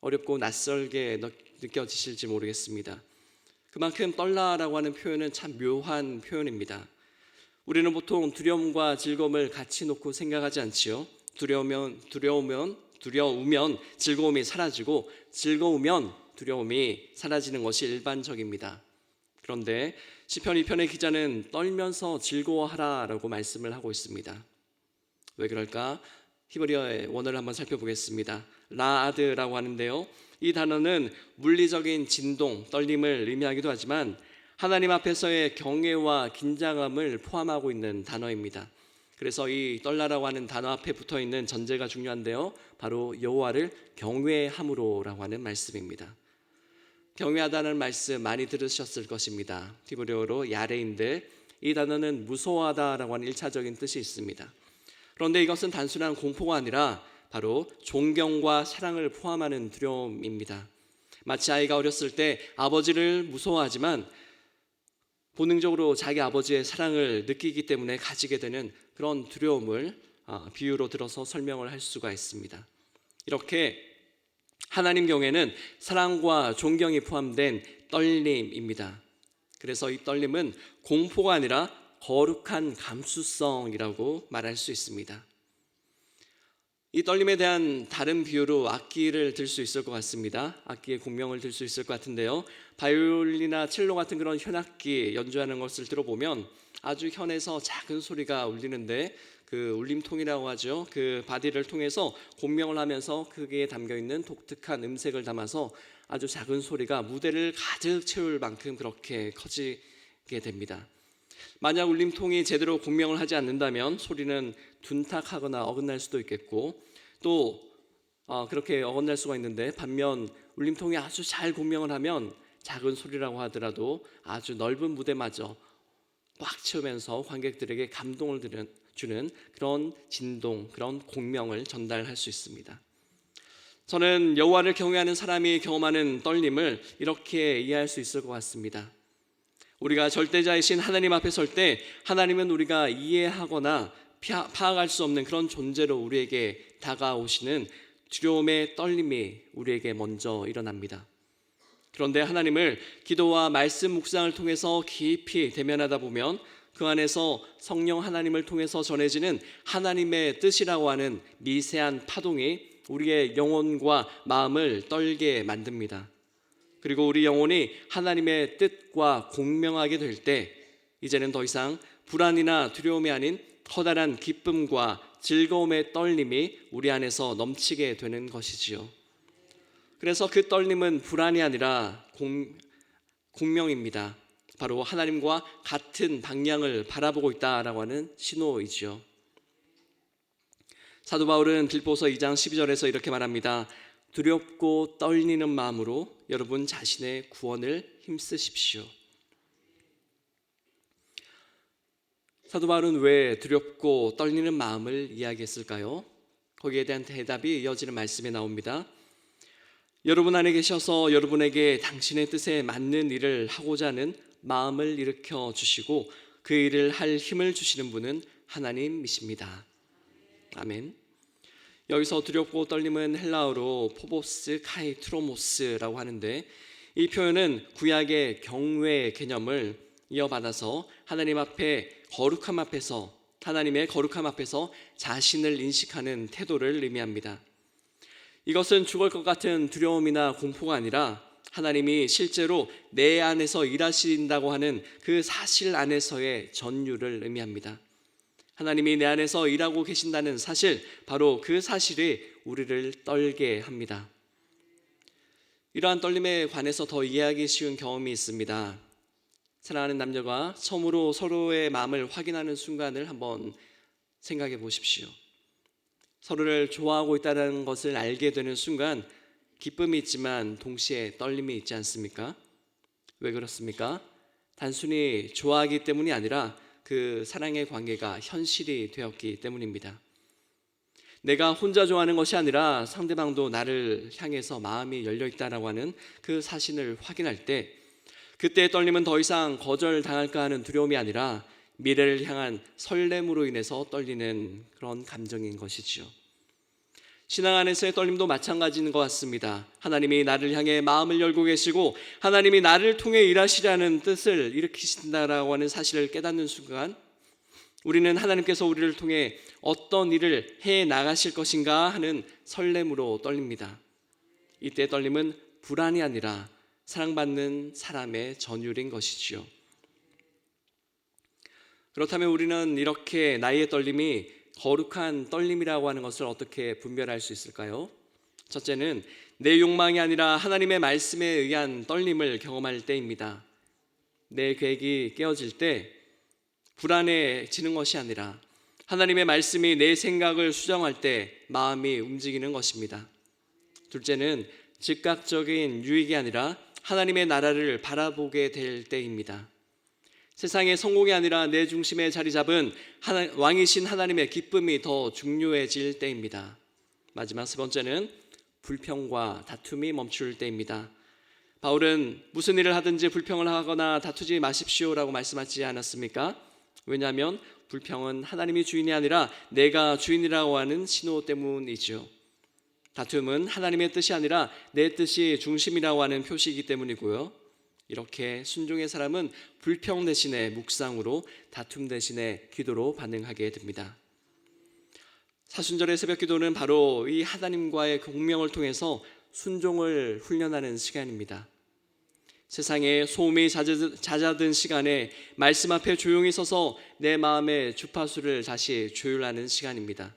어렵고 낯설게 느껴지실지 모르겠습니다. 그만큼 떨라라고 하는 표현은 참 묘한 표현입니다. 우리는 보통 두려움과 즐거움을 같이 놓고 생각하지 않지요. 두려우면 즐거움이 사라지고 즐거우면 두려움이 사라지는 것이 일반적입니다. 그런데 시편 2편의 기자는 떨면서 즐거워하라라고 말씀을 하고 있습니다. 왜 그럴까? 히브리어의 원어를 한번 살펴보겠습니다. 라아드라고 하는데요, 이 단어는 물리적인 진동, 떨림을 의미하기도 하지만 하나님 앞에서의 경외와 긴장감을 포함하고 있는 단어입니다. 그래서 이 떨라라고 하는 단어 앞에 붙어 있는 전제가 중요한데요, 바로 여호와를 경외함으로라고 하는 말씀입니다. 경외하다는 말씀 많이 들으셨을 것입니다. 히브리어로 야레인데 이 단어는 무서워하다라고 하는 1차적인 뜻이 있습니다. 그런데 이것은 단순한 공포가 아니라 바로 존경과 사랑을 포함하는 두려움입니다. 마치 아이가 어렸을 때 아버지를 무서워하지만 본능적으로 자기 아버지의 사랑을 느끼기 때문에 가지게 되는 그런 두려움을 비유로 들어서 설명을 할 수가 있습니다. 이렇게 하나님 경외는 사랑과 존경이 포함된 떨림입니다. 그래서 이 떨림은 공포가 아니라 거룩한 감수성이라고 말할 수 있습니다. 이 떨림에 대한 다른 비유로 악기를 들 수 있을 것 같습니다. 악기의 공명을 들 수 있을 것 같은데요, 바이올린이나 첼로 같은 그런 현악기 연주하는 것을 들어보면 아주 현에서 작은 소리가 울리는데 그 울림통이라고 하죠. 그 바디를 통해서 공명을 하면서 거기에 담겨있는 독특한 음색을 담아서 아주 작은 소리가 무대를 가득 채울 만큼 그렇게 커지게 됩니다. 만약 울림통이 제대로 공명을 하지 않는다면 소리는 둔탁하거나 어긋날 수도 있겠고, 또 그렇게 어긋날 수가 있는데, 반면 울림통이 아주 잘 공명을 하면 작은 소리라고 하더라도 아주 넓은 무대마저 꽉 채우면서 관객들에게 감동을 주는 그런 진동, 그런 공명을 전달할 수 있습니다. 저는 여호와를 경외하는 사람이 경험하는 떨림을 이렇게 이해할 수 있을 것 같습니다. 우리가 절대자이신 하나님 앞에 설 때 하나님은 우리가 이해하거나 파악할 수 없는 그런 존재로 우리에게 다가오시는 두려움의 떨림이 우리에게 먼저 일어납니다. 그런데 하나님을 기도와 말씀 묵상을 통해서 깊이 대면하다 보면 그 안에서 성령 하나님을 통해서 전해지는 하나님의 뜻이라고 하는 미세한 파동이 우리의 영혼과 마음을 떨게 만듭니다. 그리고 우리 영혼이 하나님의 뜻과 공명하게 될 때 이제는 더 이상 불안이나 두려움이 아닌 커다란 기쁨과 즐거움의 떨림이 우리 안에서 넘치게 되는 것이지요. 그래서 그 떨림은 불안이 아니라 공명입니다. 바로 하나님과 같은 방향을 바라보고 있다라고 하는 신호이지요. 사도 바울은 빌보서 2장 12절에서 이렇게 말합니다. 두렵고 떨리는 마음으로 여러분 자신의 구원을 힘쓰십시오. 사도 바울은 왜 두렵고 떨리는 마음을 이야기했을까요? 거기에 대한 대답이 이어지는 말씀에 나옵니다. 여러분 안에 계셔서 여러분에게 당신의 뜻에 맞는 일을 하고자 하는 마음을 일으켜 주시고 그 일을 할 힘을 주시는 분은 하나님이십니다. 아멘. 여기서 두렵고 떨림은 헬라어로 포보스 카이 트로모스라고 하는데, 이 표현은 구약의 경외 개념을 이어받아서 하나님의 거룩함 앞에서 자신을 인식하는 태도를 의미합니다. 이것은 죽을 것 같은 두려움이나 공포가 아니라 하나님이 실제로 내 안에서 일하신다고 하는 그 사실 안에서의 전율을 의미합니다. 하나님이 내 안에서 일하고 계신다는 사실, 바로 그 사실이 우리를 떨게 합니다. 이러한 떨림에 관해서 더 이해하기 쉬운 경험이 있습니다. 사랑하는 남녀가 처음으로 서로의 마음을 확인하는 순간을 한번 생각해 보십시오. 서로를 좋아하고 있다는 것을 알게 되는 순간 기쁨이 있지만 동시에 떨림이 있지 않습니까? 왜 그렇습니까? 단순히 좋아하기 때문이 아니라 그 사랑의 관계가 현실이 되었기 때문입니다. 내가 혼자 좋아하는 것이 아니라 상대방도 나를 향해서 마음이 열려 있다라고 하는 그 사실을 확인할 때, 그때의 떨림은 더 이상 거절당할까 하는 두려움이 아니라 미래를 향한 설렘으로 인해서 떨리는 그런 감정인 것이지요. 신앙 안에서의 떨림도 마찬가지인 것 같습니다. 하나님이 나를 향해 마음을 열고 계시고 하나님이 나를 통해 일하시려는 뜻을 일으키신다라고 하는 사실을 깨닫는 순간, 우리는 하나님께서 우리를 통해 어떤 일을 해 나가실 것인가 하는 설렘으로 떨립니다. 이때 떨림은 불안이 아니라 사랑받는 사람의 전율인 것이지요. 그렇다면 우리는 이렇게 나의 떨림이 거룩한 떨림이라고 하는 것을 어떻게 분별할 수 있을까요? 첫째는 내 욕망이 아니라 하나님의 말씀에 의한 떨림을 경험할 때입니다. 내 계획이 깨어질 때 불안해지는 것이 아니라 하나님의 말씀이 내 생각을 수정할 때 마음이 움직이는 것입니다. 둘째는 즉각적인 유익이 아니라 하나님의 나라를 바라보게 될 때입니다. 세상의 성공이 아니라 내 중심에 자리 잡은 왕이신 하나님의 기쁨이 더 중요해질 때입니다. 마지막 세 번째는 불평과 다툼이 멈출 때입니다. 바울은 무슨 일을 하든지 불평을 하거나 다투지 마십시오라고 말씀하지 않았습니까? 왜냐하면 불평은 하나님이 주인이 아니라 내가 주인이라고 하는 신호 때문이죠. 다툼은 하나님의 뜻이 아니라 내 뜻이 중심이라고 하는 표시이기 때문이고요. 이렇게 순종의 사람은 불평 대신에 묵상으로, 다툼 대신에 기도로 반응하게 됩니다. 사순절의 새벽 기도는 바로 이 하나님과의 공명을 통해서 순종을 훈련하는 시간입니다. 세상에 소음이 잦아든 시간에 말씀 앞에 조용히 서서 내 마음의 주파수를 다시 조율하는 시간입니다.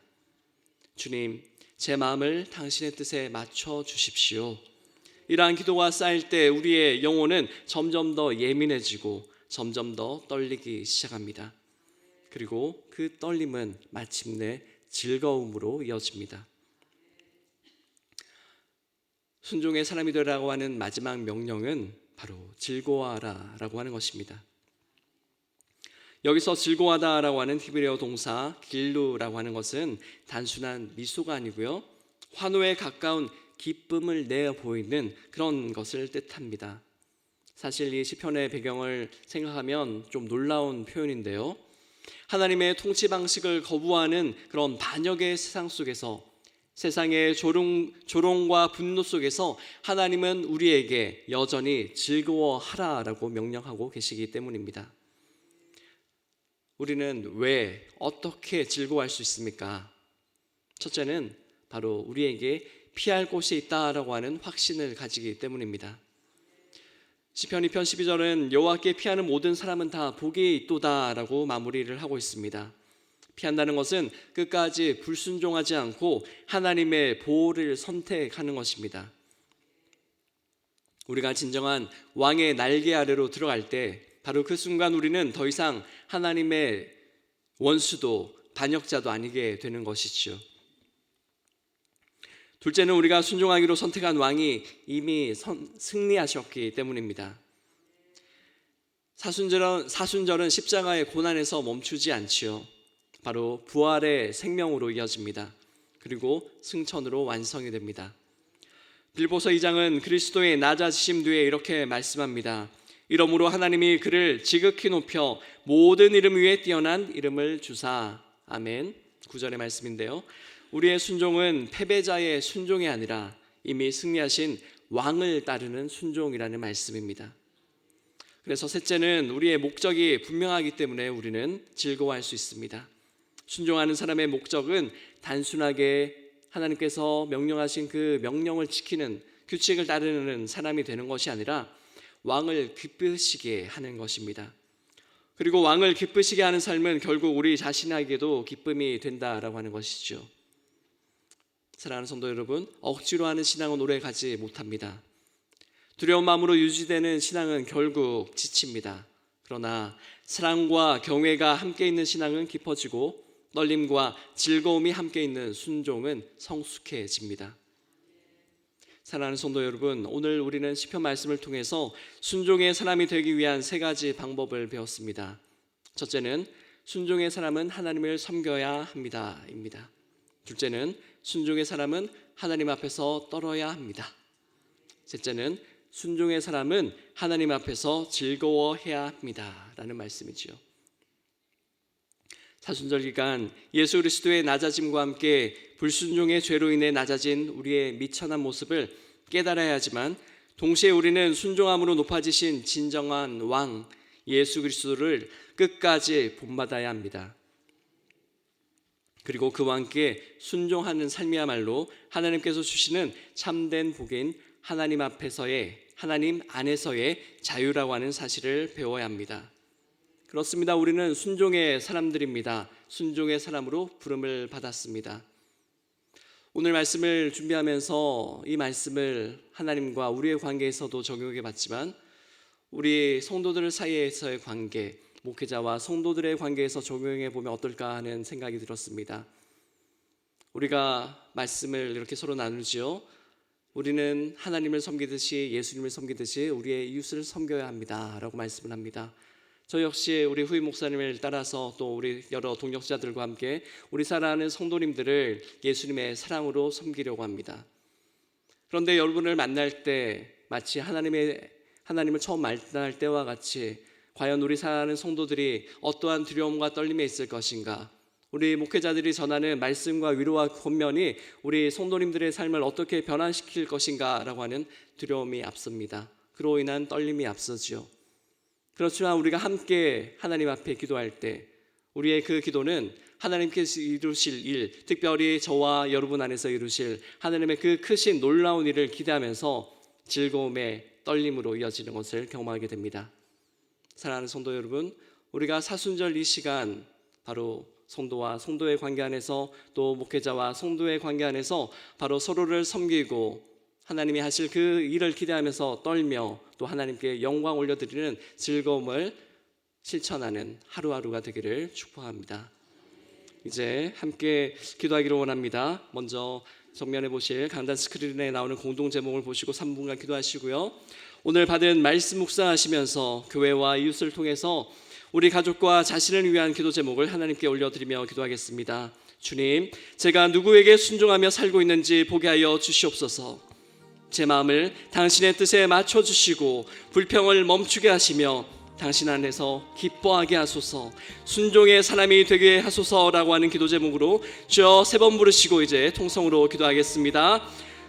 주님, 제 마음을 당신의 뜻에 맞춰 주십시오. 이러한 기도가 쌓일 때 우리의 영혼은 점점 더 예민해지고 점점 더 떨리기 시작합니다. 그리고 그 떨림은 마침내 즐거움으로 이어집니다. 순종의 사람이 되라고 하는 마지막 명령은 바로 즐거워하라 라고 하는 것입니다. 여기서 즐거워하다라고 하는 히브리어 동사 길루라고 하는 것은 단순한 미소가 아니고요, 환호에 가까운 기쁨을 내어 보이는 그런 것을 뜻합니다. 사실 이 시편의 배경을 생각하면 좀 놀라운 표현인데요, 하나님의 통치 방식을 거부하는 그런 반역의 세상 속에서, 세상의 조롱과 분노 속에서 하나님은 우리에게 여전히 즐거워하라라고 명령하고 계시기 때문입니다. 우리는 왜, 어떻게 즐거워할 수 있습니까? 첫째는 바로 우리에게 피할 곳이 있다라고 하는 확신을 가지기 때문입니다. 시편 2편 12절은 여호와께 피하는 모든 사람은 다 복이 있도다라고 마무리를 하고 있습니다. 피한다는 것은 끝까지 불순종하지 않고 하나님의 보호를 선택하는 것입니다. 우리가 진정한 왕의 날개 아래로 들어갈 때 바로 그 순간 우리는 더 이상 하나님의 원수도 반역자도 아니게 되는 것이지요. 둘째는 우리가 순종하기로 선택한 왕이 이미 승리하셨기 때문입니다. 사순절은 십자가의 고난에서 멈추지 않지요. 바로 부활의 생명으로 이어집니다. 그리고 승천으로 완성이 됩니다. 빌보서 2장은 그리스도의 낮아지심 뒤에 이렇게 말씀합니다. 이러므로 하나님이 그를 지극히 높여 모든 이름 위에 뛰어난 이름을 주사. 아멘. 9절의 말씀인데요, 우리의 순종은 패배자의 순종이 아니라 이미 승리하신 왕을 따르는 순종이라는 말씀입니다. 그래서 셋째는 우리의 목적이 분명하기 때문에 우리는 즐거워할 수 있습니다. 순종하는 사람의 목적은 단순하게 하나님께서 명령하신 그 명령을 지키는, 규칙을 따르는 사람이 되는 것이 아니라 왕을 기쁘시게 하는 것입니다. 그리고 왕을 기쁘시게 하는 삶은 결국 우리 자신에게도 기쁨이 된다라고 하는 것이죠. 사랑하는 성도 여러분, 억지로 하는 신앙은 오래 가지 못합니다. 두려운 마음으로 유지되는 신앙은 결국 지칩니다. 그러나 사랑과 경외가 함께 있는 신앙은 깊어지고 떨림과 즐거움이 함께 있는 순종은 성숙해집니다. 사랑하는 성도 여러분, 오늘 우리는 시편 말씀을 통해서 순종의 사람이 되기 위한 세 가지 방법을 배웠습니다. 첫째는 순종의 사람은 하나님을 섬겨야 합니다입니다. 둘째는 순종의 사람은 하나님 앞에서 떨어야 합니다. 셋째는 순종의 사람은 하나님 앞에서 즐거워해야 합니다라는 말씀이지요. 사순절 기간 예수 그리스도의 낮아짐과 함께 불순종의 죄로 인해 낮아진 우리의 미천한 모습을 깨달아야 하지만 동시에 우리는 순종함으로 높아지신 진정한 왕 예수 그리스도를 끝까지 본받아야 합니다. 그리고 그 왕께 순종하는 삶이야말로 하나님께서 주시는 참된 복인 하나님 앞에서의, 하나님 안에서의 자유라고 하는 사실을 배워야 합니다. 그렇습니다. 우리는 순종의 사람들입니다. 순종의 사람으로 부름을 받았습니다. 오늘 말씀을 준비하면서 이 말씀을 하나님과 우리의 관계에서도 적용해 봤지만 우리 성도들 사이에서의 관계, 목회자와 성도들의 관계에서 적용해 보면 어떨까 하는 생각이 들었습니다. 우리가 말씀을 이렇게 서로 나누지요. 우리는 하나님을 섬기듯이 예수님을 섬기듯이 우리의 이웃을 섬겨야 합니다 라고 말씀을 합니다. 저 역시 우리 후임 목사님을 따라서 또 우리 여러 동역자들과 함께 우리 사랑하는 성도님들을 예수님의 사랑으로 섬기려고 합니다. 그런데 여러분을 만날 때 마치 하나님을 처음 만날 때와 같이 과연 우리 사랑하는 성도들이 어떠한 두려움과 떨림에 있을 것인가? 우리 목회자들이 전하는 말씀과 위로와 권면이 우리 성도님들의 삶을 어떻게 변화시킬 것인가 라고 하는 두려움이 앞섭니다. 그로 인한 떨림이 앞서지요. 그렇지만 우리가 함께 하나님 앞에 기도할 때 우리의 그 기도는 하나님께서 이루실 일, 특별히 저와 여러분 안에서 이루실 하나님의 그 크신 놀라운 일을 기대하면서 즐거움의 떨림으로 이어지는 것을 경험하게 됩니다. 사랑하는 성도 여러분, 우리가 사순절 이 시간 바로 성도와 성도의 관계 안에서 또 목회자와 성도의 관계 안에서 바로 서로를 섬기고 하나님이 하실 그 일을 기대하면서 떨며 또 하나님께 영광 올려드리는 즐거움을 실천하는 하루하루가 되기를 축복합니다. 이제 함께 기도하기를 원합니다. 먼저 정면에 보실 강단 스크린에 나오는 공동 제목을 보시고 3분간 기도하시고요. 오늘 받은 말씀 묵상하시면서 교회와 이웃을 통해서 우리 가족과 자신을 위한 기도 제목을 하나님께 올려드리며 기도하겠습니다. 주님, 제가 누구에게 순종하며 살고 있는지 보게 하여 주시옵소서. 제 마음을 당신의 뜻에 맞춰주시고 불평을 멈추게 하시며 당신 안에서 기뻐하게 하소서. 순종의 사람이 되게 하소서라고 하는 기도 제목으로 주여 3번 부르시고 이제 통성으로 기도하겠습니다.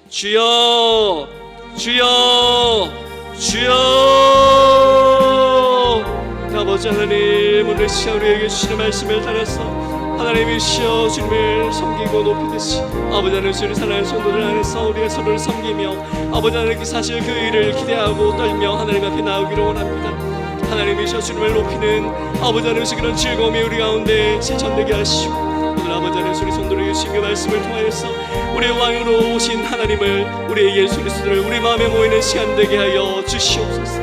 주여, 주여, 주여. 아버지 하나님, 오늘 시간 우리에게 주시는 말씀을 따라서 하나님이시여 주님을 섬기고 높이듯이 아버지 하나님 우리 사랑하는 성도들 안에서 우리가 서로를 섬기며 아버지 하나님 사실 그 일을 기대하고 떨며 하나님 앞에 나오기를 원합니다. 하나님이시여 주님을 높이는 아버지 하나님 그런 즐거움이 우리 가운데 실천되게 하시고 오늘 아버지 하나님 우리 성도들에게 주신 그 말씀을 통하여서 우리의 왕으로 오신 하나님을 우리의 예수 그리스도를 우리 마음에 모이는 시간 되게 하여 주시옵소서.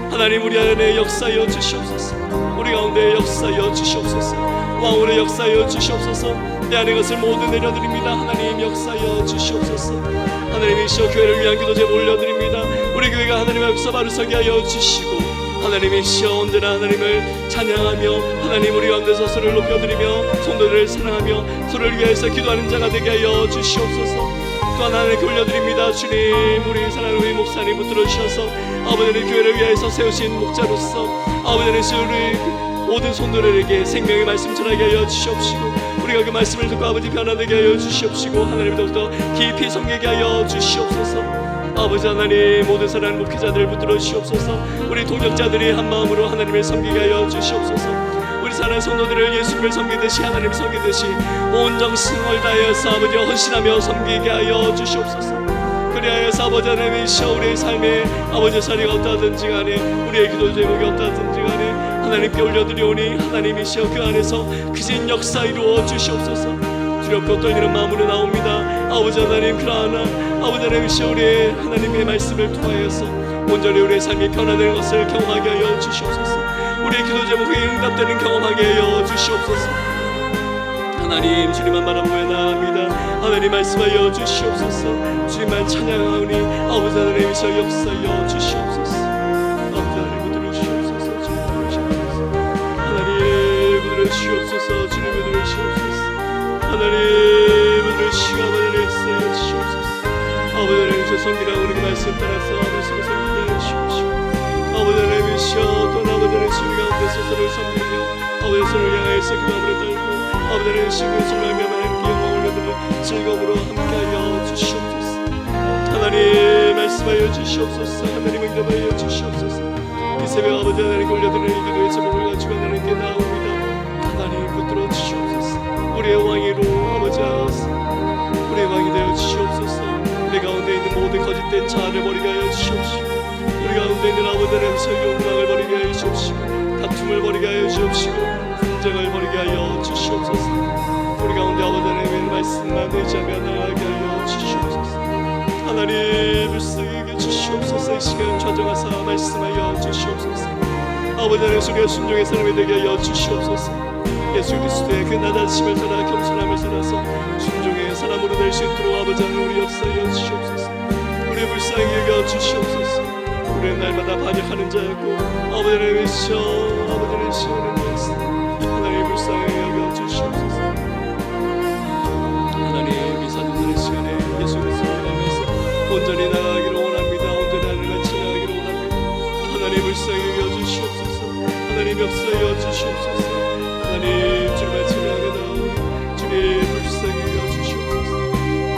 하나님 우리 안에 역사하여 주시옵소서. 우리 가운데 역사하여 주시옵소서. 왕으로 역사하여 주시옵소서. 내 안의 것을 모두 내려드립니다. 하나님 역사하여 주시옵소서. 하나님이시여 교회를 위한 기도 제목 올려드립니다. 우리 교회가 하나님 앞에서 바로 서게 하여 주시고 하나님이시여 언제나 하나님을 찬양하며 하나님 우리 가운데서 서로를 높여드리며 성도들을 사랑하며 서로를 위해서 기도하는 자가 되게 하여 주시옵소서. 또한 하나님께 올려드립니다. 주님, 우리 사랑하는 우리 목사님 붙들어 주셔서 아버지의 교회를 위해서 세우신 목자로서 아버지의 우리 모든 성도들에게 생명의 말씀 전하게 하여 주시옵시고 우리가 그 말씀을 듣고 아버지 변화되게 하여 주시옵시고 하나님 더욱더 깊이 섬기게 하여 주시옵소서. 아버지 하나님 모든 사랑하는 목회자들을 붙들어 주시옵소서. 우리 동역자들이 한마음으로 하나님을 섬기게 하여 주시옵소서. 우리 사랑하는 성도들을 예수님을 섬기듯이 하나님을 섬기듯이 온 정성을 다하여서 아버지 헌신하며 섬기게 하여 주시옵소서. 그리하여서 아버지 하나님이시여 우리의 삶에 아버지 자리가 어떠하든지 간에 우리의 기도 제목이 어떠하든지 간에 하나님께 올려드리오니 하나님이시여 그 안에서 크신 역사 이루어 주시옵소서. 두렵고 떨리는 마음으로 나옵니다. 아버지 하나님, 그러나 아버지 하나님이시여 우리의 하나님의 말씀을 통하여서 온전히 우리의 삶이 변화되는 것을 경험하게 하여 주시옵소서. 우리의 기도 제목에 응답되는 경험하게 하여 주시옵소서. 하나님, 주님만 바라보며 나아갑니다. 하나님 말씀하여 주시옵소서. 주님만 찬양하오니 아버지 하나님이시여 역사하여 주시옵소서. 아버지 하나님 들으시옵소서. 주님 들으시옵소서. 하나님 들으시옵소서. 주님 들으시옵소서. 하나님 들으시고 아버지 역사하여 주시옵소서. 아버지 하나님이시여 성기라고 우리 말씀 따라서 말씀을 섬기게 하여 주시옵시고 아버지 하나님이시여 또 아버지 하나님이시여 우리 가운데 스스로를 섬기며 아버지 스스로를 향하여서 기도함으로 떨고 아버지 하나님이시여 그 순간에 하나님께 영광을 올려드리는 즐거움으로 함께하여 주시옵소서. 하나님 말씀하여 주시옵소서. 하나님 응답하여 주시옵소서. 이 새벽 아버지 하나님께 올려드리는 이 기도의 제목을 가지고 하나님께 나옵니다. 하나님 붙들어 주시옵소서. 우리의 왕이로 아버지 하소서. 우리의 왕이 되어 주시옵소서. 우리 가운데 있는 모든 거짓된 자아를 버리게 하여 주시옵시고 우리 가운데 있는 아버지 하나님의 욕망을 버리게 하여 주시옵시고 다툼을 버리게 하여 주시옵시고 분쟁을 버리게 하여 주시옵소서. 우리 가운데 아버지 하나님의 말씀만 의지하며 나아가게 하여 주시옵소서. 하나님 불쌍히 주시옵소서. 이 시간 좌정하사 말씀하여 주시옵소서. 아버지 하나님 우리가 순종의 사람이 되게 하여 주시옵소서. 예수 그리스도의 그 낮아심을 따라 겸손함을 따라서 순종의 사람으로 될 수 있도록 아버지 하나님 우리 역사하여 주시옵소서. 우리 불쌍히 여겨 주시옵소서. 우리는 날마다 반역하는 자였고 아버지 하나님이시여 아버지 하나님이시여 하나님 불쌍히 여겨 주시옵소서. 하나님 이 사도들의 시간에 예수 그리스도를 향해서 온전히 나아가기를 원합니다. 온전히 하나님을 찬양하기를 원합니다. 하나님 불쌍히 여겨 주시옵소서. 하나님 역사하여 주시옵소서. 하나님 주님을 찬양하며 나오니 주님 불쌍히 여겨 주시옵소서.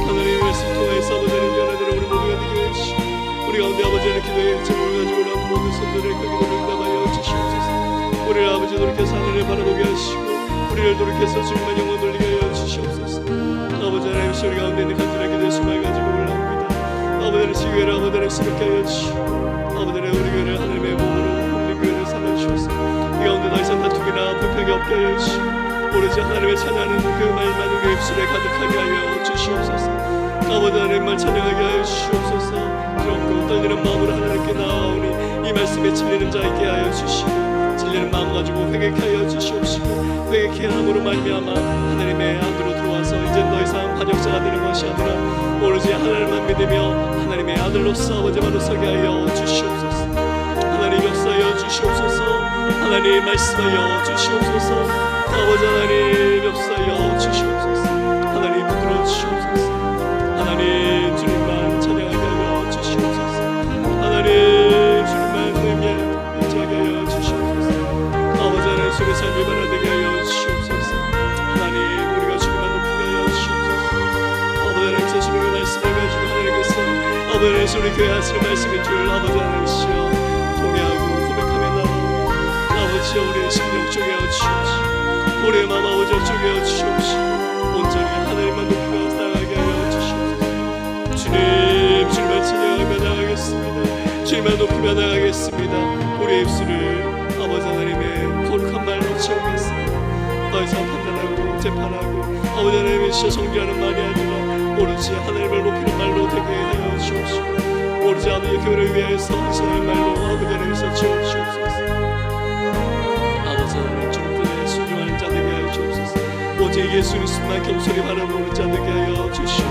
하나님 말씀 통하여서 아버지 하나님 변화되는 우리 모두가 되게 해주시고 우리 가운데 아버지 하나님 기도의 제목을 가지고 올라온 모든 손들의 그 기도를 응답하여 주시옵소서. 우리를 아버지 돌이켜서 하늘을 바라보게 하시고 우리를 돌이켜서 주님만 영광 돌리게 하여 주시옵소서. 아버지 하나님 우리 가운데 있는 간절한 기도의 수말 가지고 올라옵니다. 아버지 하나님 교회를 아버지 하나님 새롭게 하여 주시고 아버지 하나님 우리 교회를 하나님의 몸으로 국민교회를 삼아주셔서 이 가운데 더 이상 다투기나 불평이 없게 하여 주시고 오로지 하나님의 찬양하는 그 말만 우리 입술에 가득하게 하여 주시옵소서. 아버지 하나님만 찬양하게 하여 주시옵소서. 두렵고 떨리는 마음으로 하나님께 나아오니 이 말씀에 질리는 자 있게 하여 주시고 질리는 마음 가지고 회개케 하여 주시옵시고 회개케 함으로 말미암아 하나님의 안으로 들어와서 이제 더 이상 반역자가 되는 것이 아니라 오로지 하나님만 믿으며 하나님의 아들로서 아버지 바로 서게 하여 주시옵소서. 하나님 역사하여 주시옵소서. 하나님 말씀하여 주시옵소서. 아버지 하나님 역사하여 주시옵소서. 하나님 붙들어 주시옵소서. 하나님 주님만 찬양하게 하여 주시옵소서. 하나님 주님만 의지하게 하여 주시옵소서. 아버지 하나님 속의 삶이 변화되게 하여 주시옵소서. 하나님 우리가 주님만 높이게 하여 주시옵소서. 아버지 하나님께서 주님의 말씀을 가지고 하나님께서 아버지 하나님께서 우리 교회 하시는 말씀인 줄 아버지 하나님이시여 동의하고 고백하며 나오니 아버지여 우리의 심령 쪼개어 주시옵시고 우리의 마음 아버지여 쪼개어 주시옵시고 온전히 하나님만 높이며 나아가게 하여 주시옵소서. 주님 주님만 찬양하며 나아가겠습니다. 주님만 높이며 나아가겠습니다. 우리의 입술을 아버지 하나님의 거룩한 말로 채우겠습니다. 더 이상 판단하고 재판하고 아버지 하나님이시여 성기하는 말이 아니라 오로지 하나님을 높이는 말로 되게 하여 주옵시고 오로지 아버지 교회를 위하여서 하시는 말로 아버지 하나님이시여 채워주시옵소서. 아버지 하나님 주님 뜻에 순종하는 자 되게 하여 주옵소서. 오직 예수 그리스도만 겸손히 바라보는 자 되게 하여 주시옵소서.